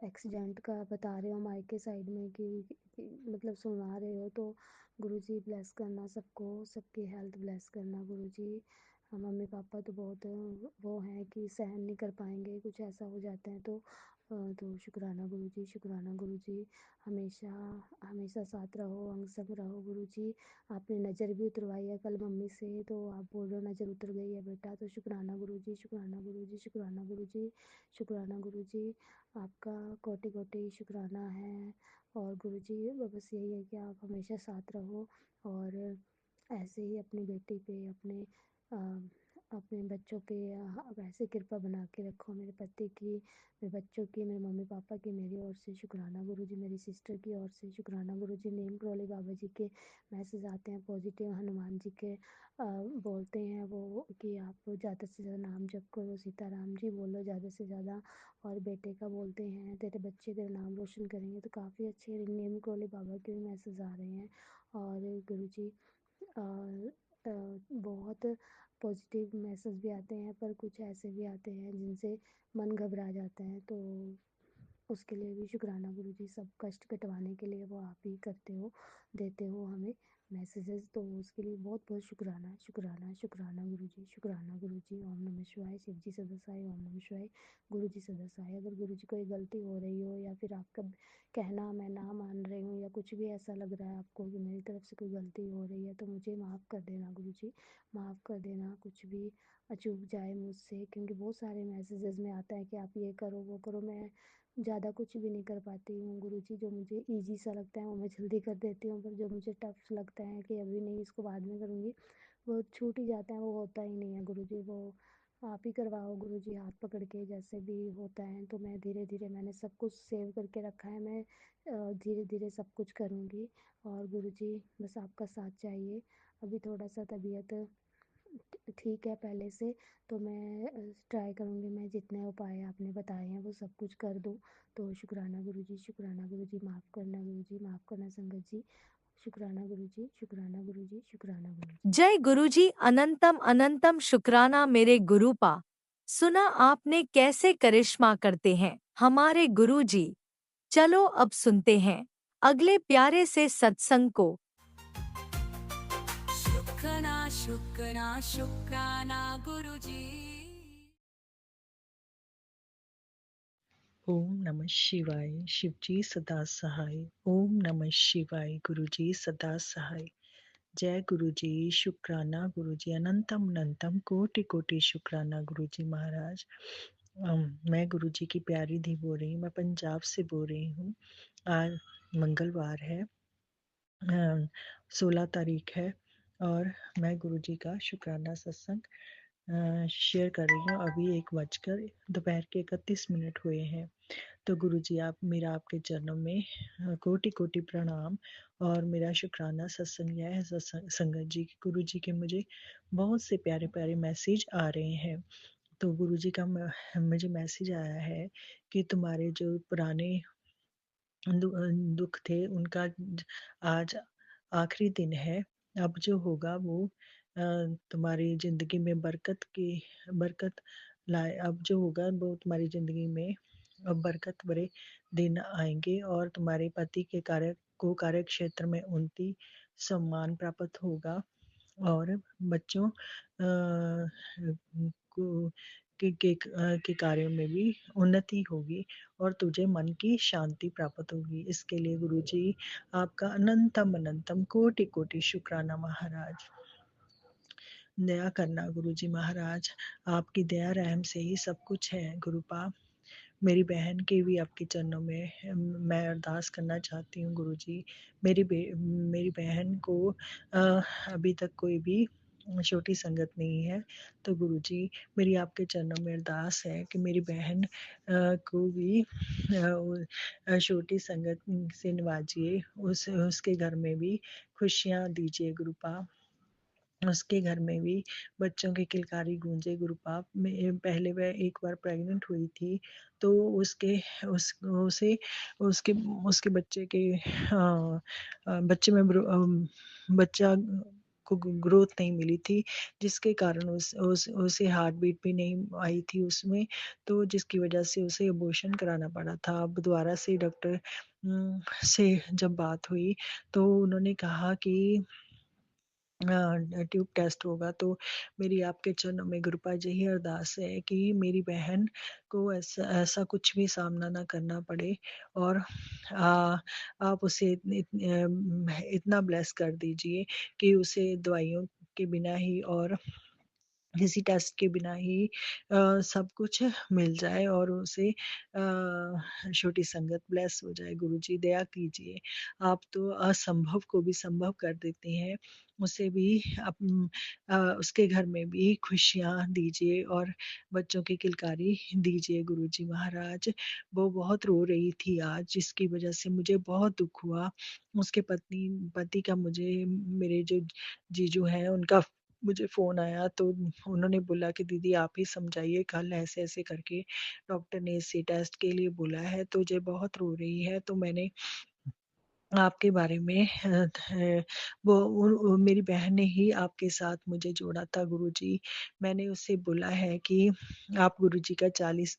एक्सीडेंट का बता रहे हो मायके साइड में कि मतलब सुना रहे हो। तो गुरुजी ब्लेस करना सबको, सबकी हेल्थ ब्लेस करना गुरुजी। मम्मी पापा तो बहुत वो हैं कि सहन नहीं कर पाएंगे, कुछ ऐसा हो जाता है तो शुक्राना गुरुजी, शुक्राना गुरुजी। हमेशा हमेशा साथ रहो, अंग संग रहो गुरुजी। आपने नज़र भी उतरवाई है कल मम्मी से, तो आप बोल रहे हो नज़र उतर गई है बेटा। तो शुक्राना गुरुजी, शुक्राना गुरुजी, शुक्राना गुरुजी, शुक्राना गुरुजी। आपका कोटि कोटि शुक्राना है। और गुरुजी बस यही है कि आप हमेशा साथ रहो और ऐसे ही अपनी बेटी पे, अ, अपने बच्चों पे आप ऐसे कृपा बना के रखो, मेरे पति की, मेरे बच्चों की, मेरे मम्मी पापा की, मेरी ओर से शुक्राना गुरुजी, मेरी सिस्टर की ओर से शुक्राना गुरुजी। नीम करोली बाबा जी के मैसेज आते हैं पॉजिटिव, हनुमान जी के बोलते हैं वो कि आप ज़्यादा से ज़्यादा नाम जप करो, सीताराम जी बोलो ज़्यादा से ज़्यादा। और बेटे का बोलते हैं तेरे बच्चे तेरा नाम रोशन करेंगे। तो काफ़ी अच्छे नीम करोली बाबा के भी मैसेज आ रहे हैं। और गुरुजी बहुत पॉजिटिव मैसेज भी आते हैं, पर कुछ ऐसे भी आते हैं जिनसे मन घबरा जाता है। तो उसके लिए भी शुक्राना गुरुजी, सब कष्ट कटवाने के लिए वो आप ही करते हो, देते हो हमें मैसेजेस। तो उसके लिए बहुत बहुत शुक्राना, शुक्राना, शुक्राना गुरुजी, शुक्राना गुरुजी। ओम नमः शिवाय, शिव जी सदा सहाय, ओम नमः शिवाय, गुरु जी सदा सहाय। अगर गुरु जी कोई गलती हो रही हो या फिर आपका कहना मैं ना मान रही हूँ या कुछ भी ऐसा लग रहा है आपको कि मेरी तरफ से कोई गलती हो रही है, तो मुझे माफ़ कर देना गुरु जी, माफ़ कर देना। कुछ भी अचूक जाए मुझसे, क्योंकि बहुत सारे मैसेजेस में आता है कि आप ये करो वो करो। मैं ज़्यादा कुछ भी नहीं कर पाती हूँ गुरु जी। जो मुझे ईजी सा लगता है वो मैं जल्दी कर देती हूँ, पर जो मुझे टफ लगता है कि अभी नहीं इसको बाद में करूँगी, वो छूट ही जाता है, वो होता ही नहीं है गुरु जी। वो आप ही करवाओ गुरु जी, हाथ पकड़ के जैसे भी होता है। तो मैं धीरे धीरे, मैंने सब कुछ सेव करके रखा है, मैं धीरे धीरे सब कुछ करूँगी। और गुरु जी बस आपका साथ चाहिए। अभी थोड़ा सा तबीयत ठीक है पहले से, तो मैं ट्राई करूँगी, मैं जितने उपाय आपने बताए हैं वो सब कुछ कर दूँ। तो शुक्राना गुरुजी, शुक्राना गुरुजी, माफ़ करना गुरुजी, माफ़ करना संगत जी। शुक्राना गुरुजी, शुक्राना गुरुजी, शुक्राना गुरुजी। जय गुरुजी, अनंतम अनंतम शुक्राना मेरे गुरुपा। सुना आपने कैसे करिश्मा करते हैं हमारे गुरुजी। चलो अब सुनते हैं अगले प्यारे से सत्संग को। शुक्राना शुक्राना शुक्राना गुरुजी। ओम नमः शिवाय, शिवजी सदा सहाय। ओम नमः शिवाय, गुरुजी सदा सहाय। जय गुरुजी, शुक्राना गुरुजी, अनंतम अनंतम कोटि कोटि शुक्राना गुरुजी महाराज। मैं गुरुजी की प्यारी धी बोल रही हूँ, मैं पंजाब से बोल रही हूँ। आज मंगलवार है, 16 तारीख है, और मैं गुरुजी का शुक्राना सत्संग शेयर कर रही हूँ। अभी 1 बजकर दोपहर के 31 मिनट हुए हैं। तो गुरुजी, आप मेरा आपके चरणों में कोटि कोटि प्रणाम। और मेरा शुक्राना सत्संग यह है, संगत जी, गुरु जी के मुझे बहुत से प्यारे प्यारे मैसेज आ रहे हैं। तो गुरु जी का मुझे मैसेज आया है कि तुम्हारे जो पुराने दुख थे उनका आज आखिरी दिन है। अब जो होगा वो तुम्हारी जिंदगी में बरकत लाए। अब जो होगा वो तुम्हारी जिंदगी में अब बरकत भरे दिन आएंगे, और तुम्हारे पति के कार्य क्षेत्र में उन्नति सम्मान प्राप्त होगा। और बच्चों को के कार्यों में भी उन्नति होगी और तुझे मन की शांति प्राप्त होगी। इसके लिए गुरुजी आपका अनंतम अनंतम कोटि कोटि शुक्राना महाराज। दया करना गुरुजी महाराज, आपकी दया रहम से ही सब कुछ है गुरुपा। मेरी बहन के भी आपके चरणों में मैं अरदास करना चाहती हूँ गुरुजी। मेरी बहन को अभी तक कोई भी छोटी संगत नहीं है, तो गुरुजी मेरी आपके चरणों में अरदास है कि मेरी बहन को भी छोटी संगत से नवाजिए, उसके घर में भी खुशियाँ दीजिए गुरुपा। उसके घर में भी बच्चों की किलकारी गूंजे गुरुपाप में। पहले वह एक बार प्रेग्नेंट हुई थी, तो उसके उसके बच्चे के बच्चे में बच्चा को ग्रोथ नहीं मिली थी, जिसके कारण उसे हार्ट बीट भी नहीं आई थी उसमें, तो जिसकी वजह से उसे अबॉर्शन कराना पड़ा था। अब दोबारा से डॉक्टर से जब बात हुई तो उन्होंने कहा कि ट्यूब टेस्ट होगा। तो मेरी आपके चरणों में गुरुपा यही अरदास है कि मेरी बहन को ऐसा कुछ भी सामना ना करना पड़े, और आप उसे इतना ब्लेस कर दीजिए कि उसे दवाइयों के बिना ही और किसी टेस्ट के बिना ही सब कुछ मिल जाए और उसे छोटी संगत ब्लेस हो जाए। गुरुजी दया कीजिए, आप तो असंभव को भी संभव कर देते हैं। उसे भी उसके घर में भी खुशियाँ दीजिए और बच्चों की किलकारी दीजिए गुरुजी महाराज। वो बहुत रो रही थी आज, जिसकी वजह से मुझे बहुत दुख हुआ। उसके पति का मेरे जो जीजू हैं उनका मुझे फ़ोन आया, तो उन्होंने बोला कि दीदी आप ही समझाइए, कल ऐसे-ऐसे करके डॉक्टर ने इसे टेस्ट के लिए बोला है, तो ये बहुत रो रही है। तो मैंने आपके बारे में मेरी बहन ने ही आपके साथ मुझे जोड़ा था गुरुजी। मैंने उससे बोला है कि आप गुरुजी का 40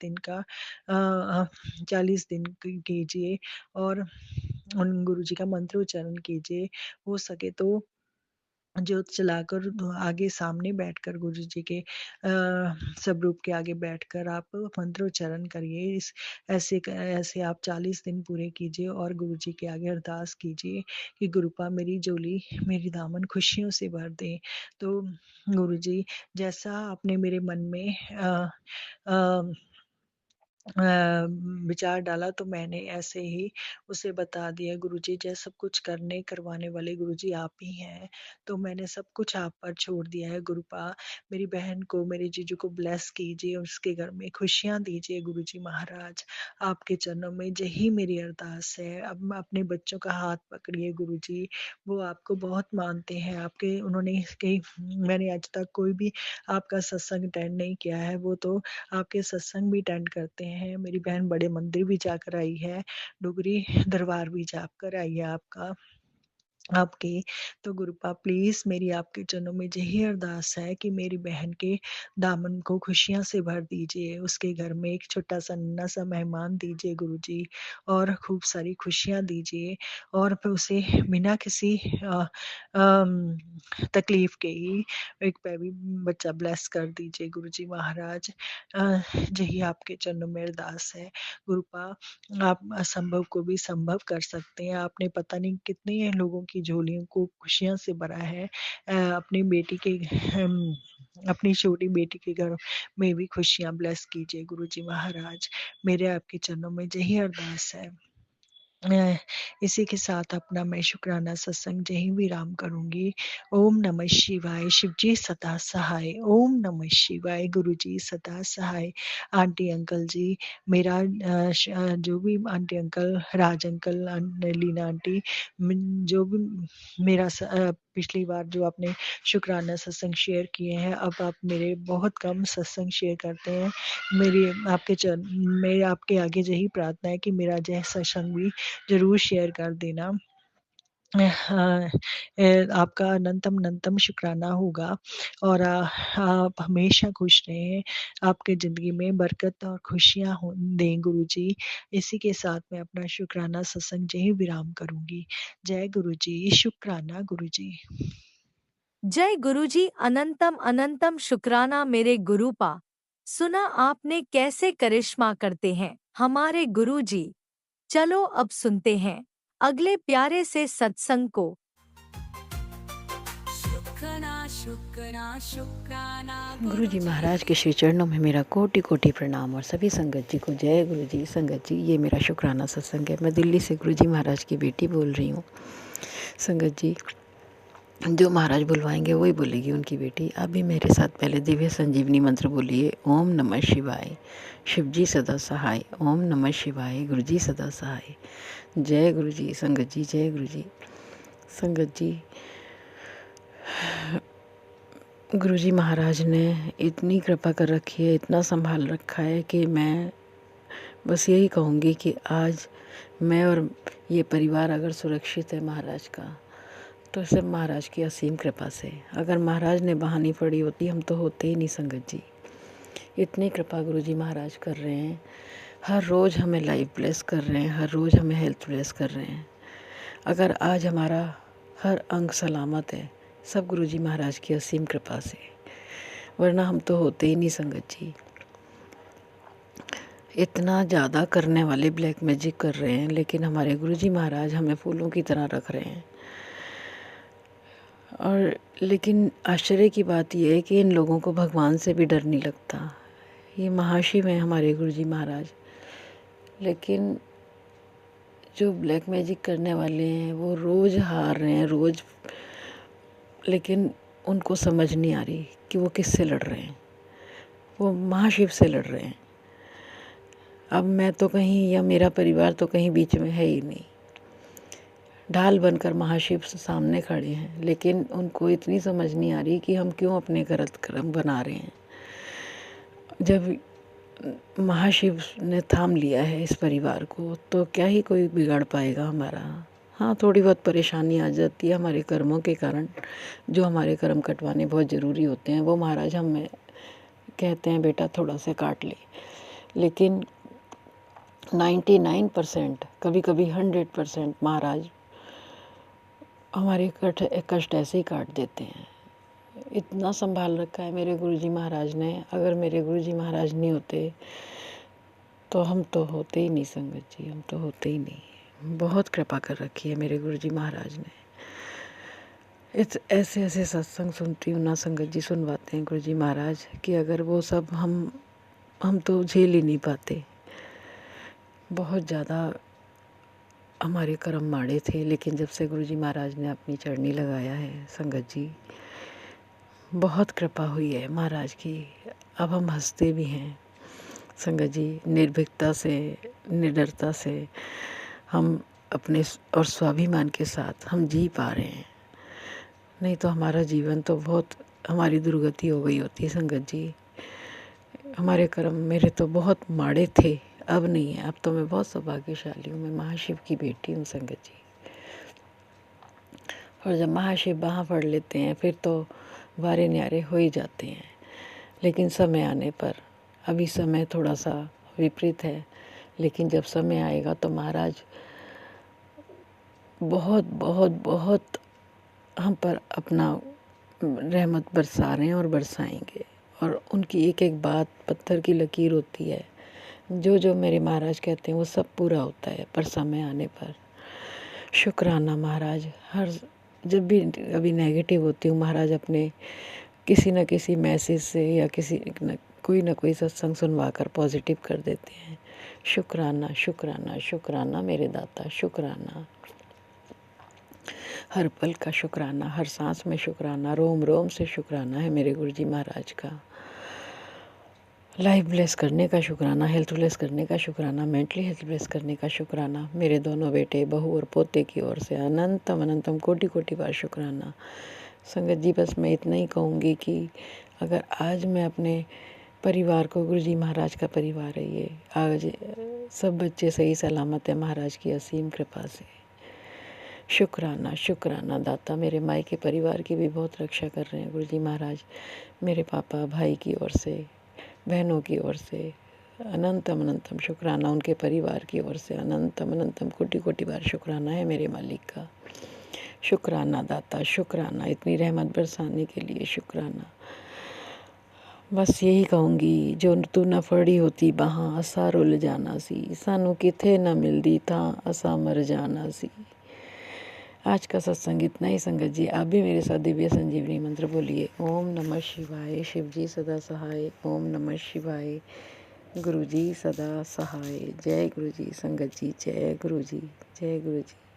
दिन कीजिए और उन गुरुजी का मंत्रोच्चारण कीजिए। हो सके तो ज्योत जलाकर आगे सामने बैठकर गुरुजी के स्वरूप के आगे बैठकर आप मंत्रोच्चारण करिए। ऐसे आप 40 दिन पूरे कीजिए और गुरुजी के आगे अरदास कीजिए कि गुरुपा मेरी झोली, मेरी दामन खुशियों से भर दें। तो गुरुजी जैसा आपने मेरे मन में अ, विचार डाला, तो मैंने ऐसे ही उसे बता दिया। गुरुजी सब कुछ करने करवाने वाले गुरुजी आप ही हैं, तो मैंने सब कुछ आप पर छोड़ दिया है गुरुपा। मेरी बहन को, मेरे जीजू को ब्लेस कीजिए और उसके घर में खुशियाँ दीजिए गुरुजी महाराज। आपके चरणों में यही मेरी अरदास है। अब अपने बच्चों का हाथ पकड़िए गुरुजी, वो आपको बहुत मानते हैं। उन्होंने कहीं मैंने आज तक कोई भी आपका सत्संग अटेंड नहीं किया है, वो तो आपके सत्संग भी अटेंड करते हैं। मेरी बहन बड़े मंदिर भी जाकर आई है, डुगरी दरबार भी जाकर आई है आपकी। तो गुरुपा प्लीज़ मेरी आपके चरणों में यही अरदास है कि मेरी बहन के दामन को खुशियाँ से भर दीजिए। उसके घर में एक छोटा-सा नन्हा-सा मेहमान दीजिए गुरुजी, और खूब सारी खुशियाँ दीजिए, और फिर उसे बिना किसी तकलीफ़ के ही एक बेबी बच्चा ब्लेस कर दीजिए गुरुजी महाराज। यही आपके चरणों में अरदास है गुरुपा। आप असंभव को भी संभव कर सकते हैं। आपने पता नहीं कितने लोगों की झोलियों को खुशियाँ से भरा है। अपनी छोटी बेटी के घर में भी खुशियाँ ब्लेस कीजिए गुरुजी महाराज। मेरे आपके चरणों में यही अरदास है। इसी के साथ अपना मैं शुक्राना सत्संग यहीं विराम करूँगी। ओम नमः शिवाय। शिव जी सदा सहाय। ओम नमः शिवाय। गुरु जी सदा सहाय। आंटी अंकल जी, मेरा जो भी आंटी अंकल, राज अंकल, लीना आंटी, जो भी मेरा पिछली बार जो आपने शुक्राना सत्संग शेयर किए हैं, अब आप मेरे बहुत कम सत्संग शेयर करते हैं। मेरे आपके आगे यही प्रार्थना है कि मेरा यह सत्संग भी ज़रूर शेयर कर देना। आपका अनंतम शुक्राना होगा, और आप हमेशा खुश रहें। आपके ज़िंदगी में बरकत और खुशियाँ दें गुरुजी। इसी के साथ मैं अपना शुक्राना सत्संग यहीं विराम करूँगी। जय गुरुजी। शुक्राना गुरुजी। जय गुरुजी। अनंतम अनंतम शुक्राना मेरे गुरुपा। सुना आपने कैसे करिश्मा करते हैं हमारे गुरुजी। चलो अब सुनते हैं अगले प्यारे से सत्संग को। गुरु जी महाराज के श्री चरणों में मेरा कोटि कोटि प्रणाम और सभी संगत जी को जय गुरु जी। संगत जी, ये मेरा शुक्राना सत्संग है। मैं दिल्ली से गुरु जी महाराज की बेटी बोल रही हूँ। संगत जी, जो महाराज बुलवाएंगे वही बोलेगी उनकी बेटी। आप भी मेरे साथ पहले दिव्य संजीवनी मंत्र बोलिए। ओम नमः शिवाय, शिव जी सदा सहाय। ओम नमः शिवाय, गुरु जी सदा सहाय। जय गुरु जी। संगत जी, जय गुरु जी। संगत जी, गुरु जी महाराज ने इतनी कृपा कर रखी है, इतना संभाल रखा है कि मैं बस यही कहूँगी कि आज मैं और ये परिवार अगर सुरक्षित है महाराज का, तो सिर्फ महाराज की असीम कृपा से। अगर महाराज ने बहानी पड़ी होती हम तो होते ही नहीं। संगत जी, इतनी कृपा गुरु जी महाराज कर रहे हैं। हर रोज़ हमें लाइफ ब्लेस कर रहे हैं, हर रोज़ हमें हेल्थ ब्लेस कर रहे हैं। अगर आज हमारा हर अंग सलामत है, सब गुरु जी महाराज की असीम कृपा से, वरना हम तो होते ही नहीं। संगत जी, इतना ज़्यादा करने वाले ब्लैक मैजिक कर रहे हैं, लेकिन हमारे गुरु जी महाराज हमें फूलों की तरह रख रहे हैं। और लेकिन आश्चर्य की बात यह है कि इन लोगों को भगवान से भी डर नहीं लगता। ये महाशिव हैं हमारे गुरु जी महाराज, लेकिन जो ब्लैक मैजिक करने वाले हैं वो रोज़ हार रहे हैं, रोज़। लेकिन उनको समझ नहीं आ रही कि वो किससे लड़ रहे हैं। वो महाशिव से लड़ रहे हैं। अब मैं तो कहीं, या मेरा परिवार तो कहीं बीच में है ही नहीं। ढाल बनकर महाशिव से सामने खड़े हैं, लेकिन उनको इतनी समझ नहीं आ रही कि हम क्यों अपने गलत कर्म बना रहे हैं। जब महाशिव ने थाम लिया है इस परिवार को, तो क्या ही कोई बिगाड़ पाएगा हमारा। हाँ, थोड़ी बहुत परेशानी आ जाती है हमारे कर्मों के कारण। जो हमारे कर्म कटवाने बहुत ज़रूरी होते हैं, वो महाराज हमें कहते हैं बेटा थोड़ा सा काट ले। लेकिन 99%, कभी कभी 100% महाराज हमारे कष्ट ऐसे ही काट देते हैं। इतना संभाल रखा है मेरे गुरुजी महाराज ने। अगर मेरे गुरुजी महाराज नहीं होते तो हम तो होते ही नहीं। संगत जी, हम तो होते ही नहीं। बहुत कृपा कर रखी है मेरे गुरुजी महाराज ने। ऐसे ऐसे सत्संग सुनती हूँ ना संगत जी, सुनवाते हैं गुरुजी महाराज, कि अगर वो सब हम तो झेल ही नहीं पाते। बहुत ज़्यादा हमारे कर्म माड़े थे, लेकिन जब से गुरुजी महाराज ने अपनी चरणी लगाया है संगत जी, बहुत कृपा हुई है महाराज की। अब हम हंसते भी हैं संगत जी, निर्भीकता से, निडरता से हम अपने और स्वाभिमान के साथ हम जी पा रहे हैं। नहीं तो हमारा जीवन तो बहुत, हमारी दुर्गति हो गई होती है संगत जी। हमारे कर्म मेरे तो बहुत माड़े थे, अब नहीं है। अब तो मैं बहुत सौभाग्यशाली हूँ। मैं महाशिव की बेटी हूँ संगत जी। और जब महाशिव बाहाँ पढ़ लेते हैं फिर तो वारे न्यारे हो ही जाते हैं। लेकिन समय आने पर, अभी समय थोड़ा सा विपरीत है, लेकिन जब समय आएगा तो महाराज बहुत बहुत बहुत हम पर अपना रहमत बरसा रहे हैं और बरसाएंगे। और उनकी एक एक बात पत्थर की लकीर होती है। जो मेरे महाराज कहते हैं वो सब पूरा होता है, पर समय आने पर। शुक्राना महाराज। हर जब भी कभी नेगेटिव होती हूँ महाराज, अपने किसी न किसी मैसेज से या कोई ना कोई सत्संग सुनवा कर पॉजिटिव कर देते हैं। शुक्राना शुक्राना शुक्राना मेरे दाता, शुक्राना। हर पल का शुक्राना, हर सांस में शुक्राना, रोम रोम से शुक्राना है मेरे गुरुजी महाराज का। लाइफ ब्लेस करने का शुक्राना, हेल्थ ब्लेस करने का शुक्राना, मेंटली हेल्थ ब्लेस करने का शुक्राना। मेरे दोनों बेटे, बहू और पोते की ओर से अनंतम अनंतम कोटि कोटि बार शुक्राना। संगत जी, बस मैं इतना ही कहूँगी कि अगर आज मैं अपने परिवार को, गुरुजी महाराज का परिवार है ये, आज सब बच्चे सही सलामत है महाराज की असीम कृपा से। शुक्राना शुक्राना दाता। मेरे माई के परिवार की भी बहुत रक्षा कर रहे हैं गुरुजी महाराज। मेरे पापा, भाई की ओर से, बहनों की ओर से अनंतम अनंतम शुक्राना। उनके परिवार की ओर से अनंतम अनंतम कोटि कोटि बार शुक्राना है मेरे मालिक का। शुक्राना दाता, शुक्राना। इतनी रहमत बरसाने के लिए शुक्राना। बस यही कहूँगी, जो तू न फड़ी होती बाहाँ असा रुल जाना सी, सानू किथे न मिलदी था असा मर जाना सी। आज का सत्संग इतना ही। संगत जी आप भी मेरे साथ दिव्य संजीवनी मंत्र बोलिए, ओम नमः शिवाय। शिव जी सदा सहाय। ओम नमः शिवाय। गुरु जी सदा सहाय। जय गुरु जी। संगत जी जय गुरु जी। जय गुरु जी।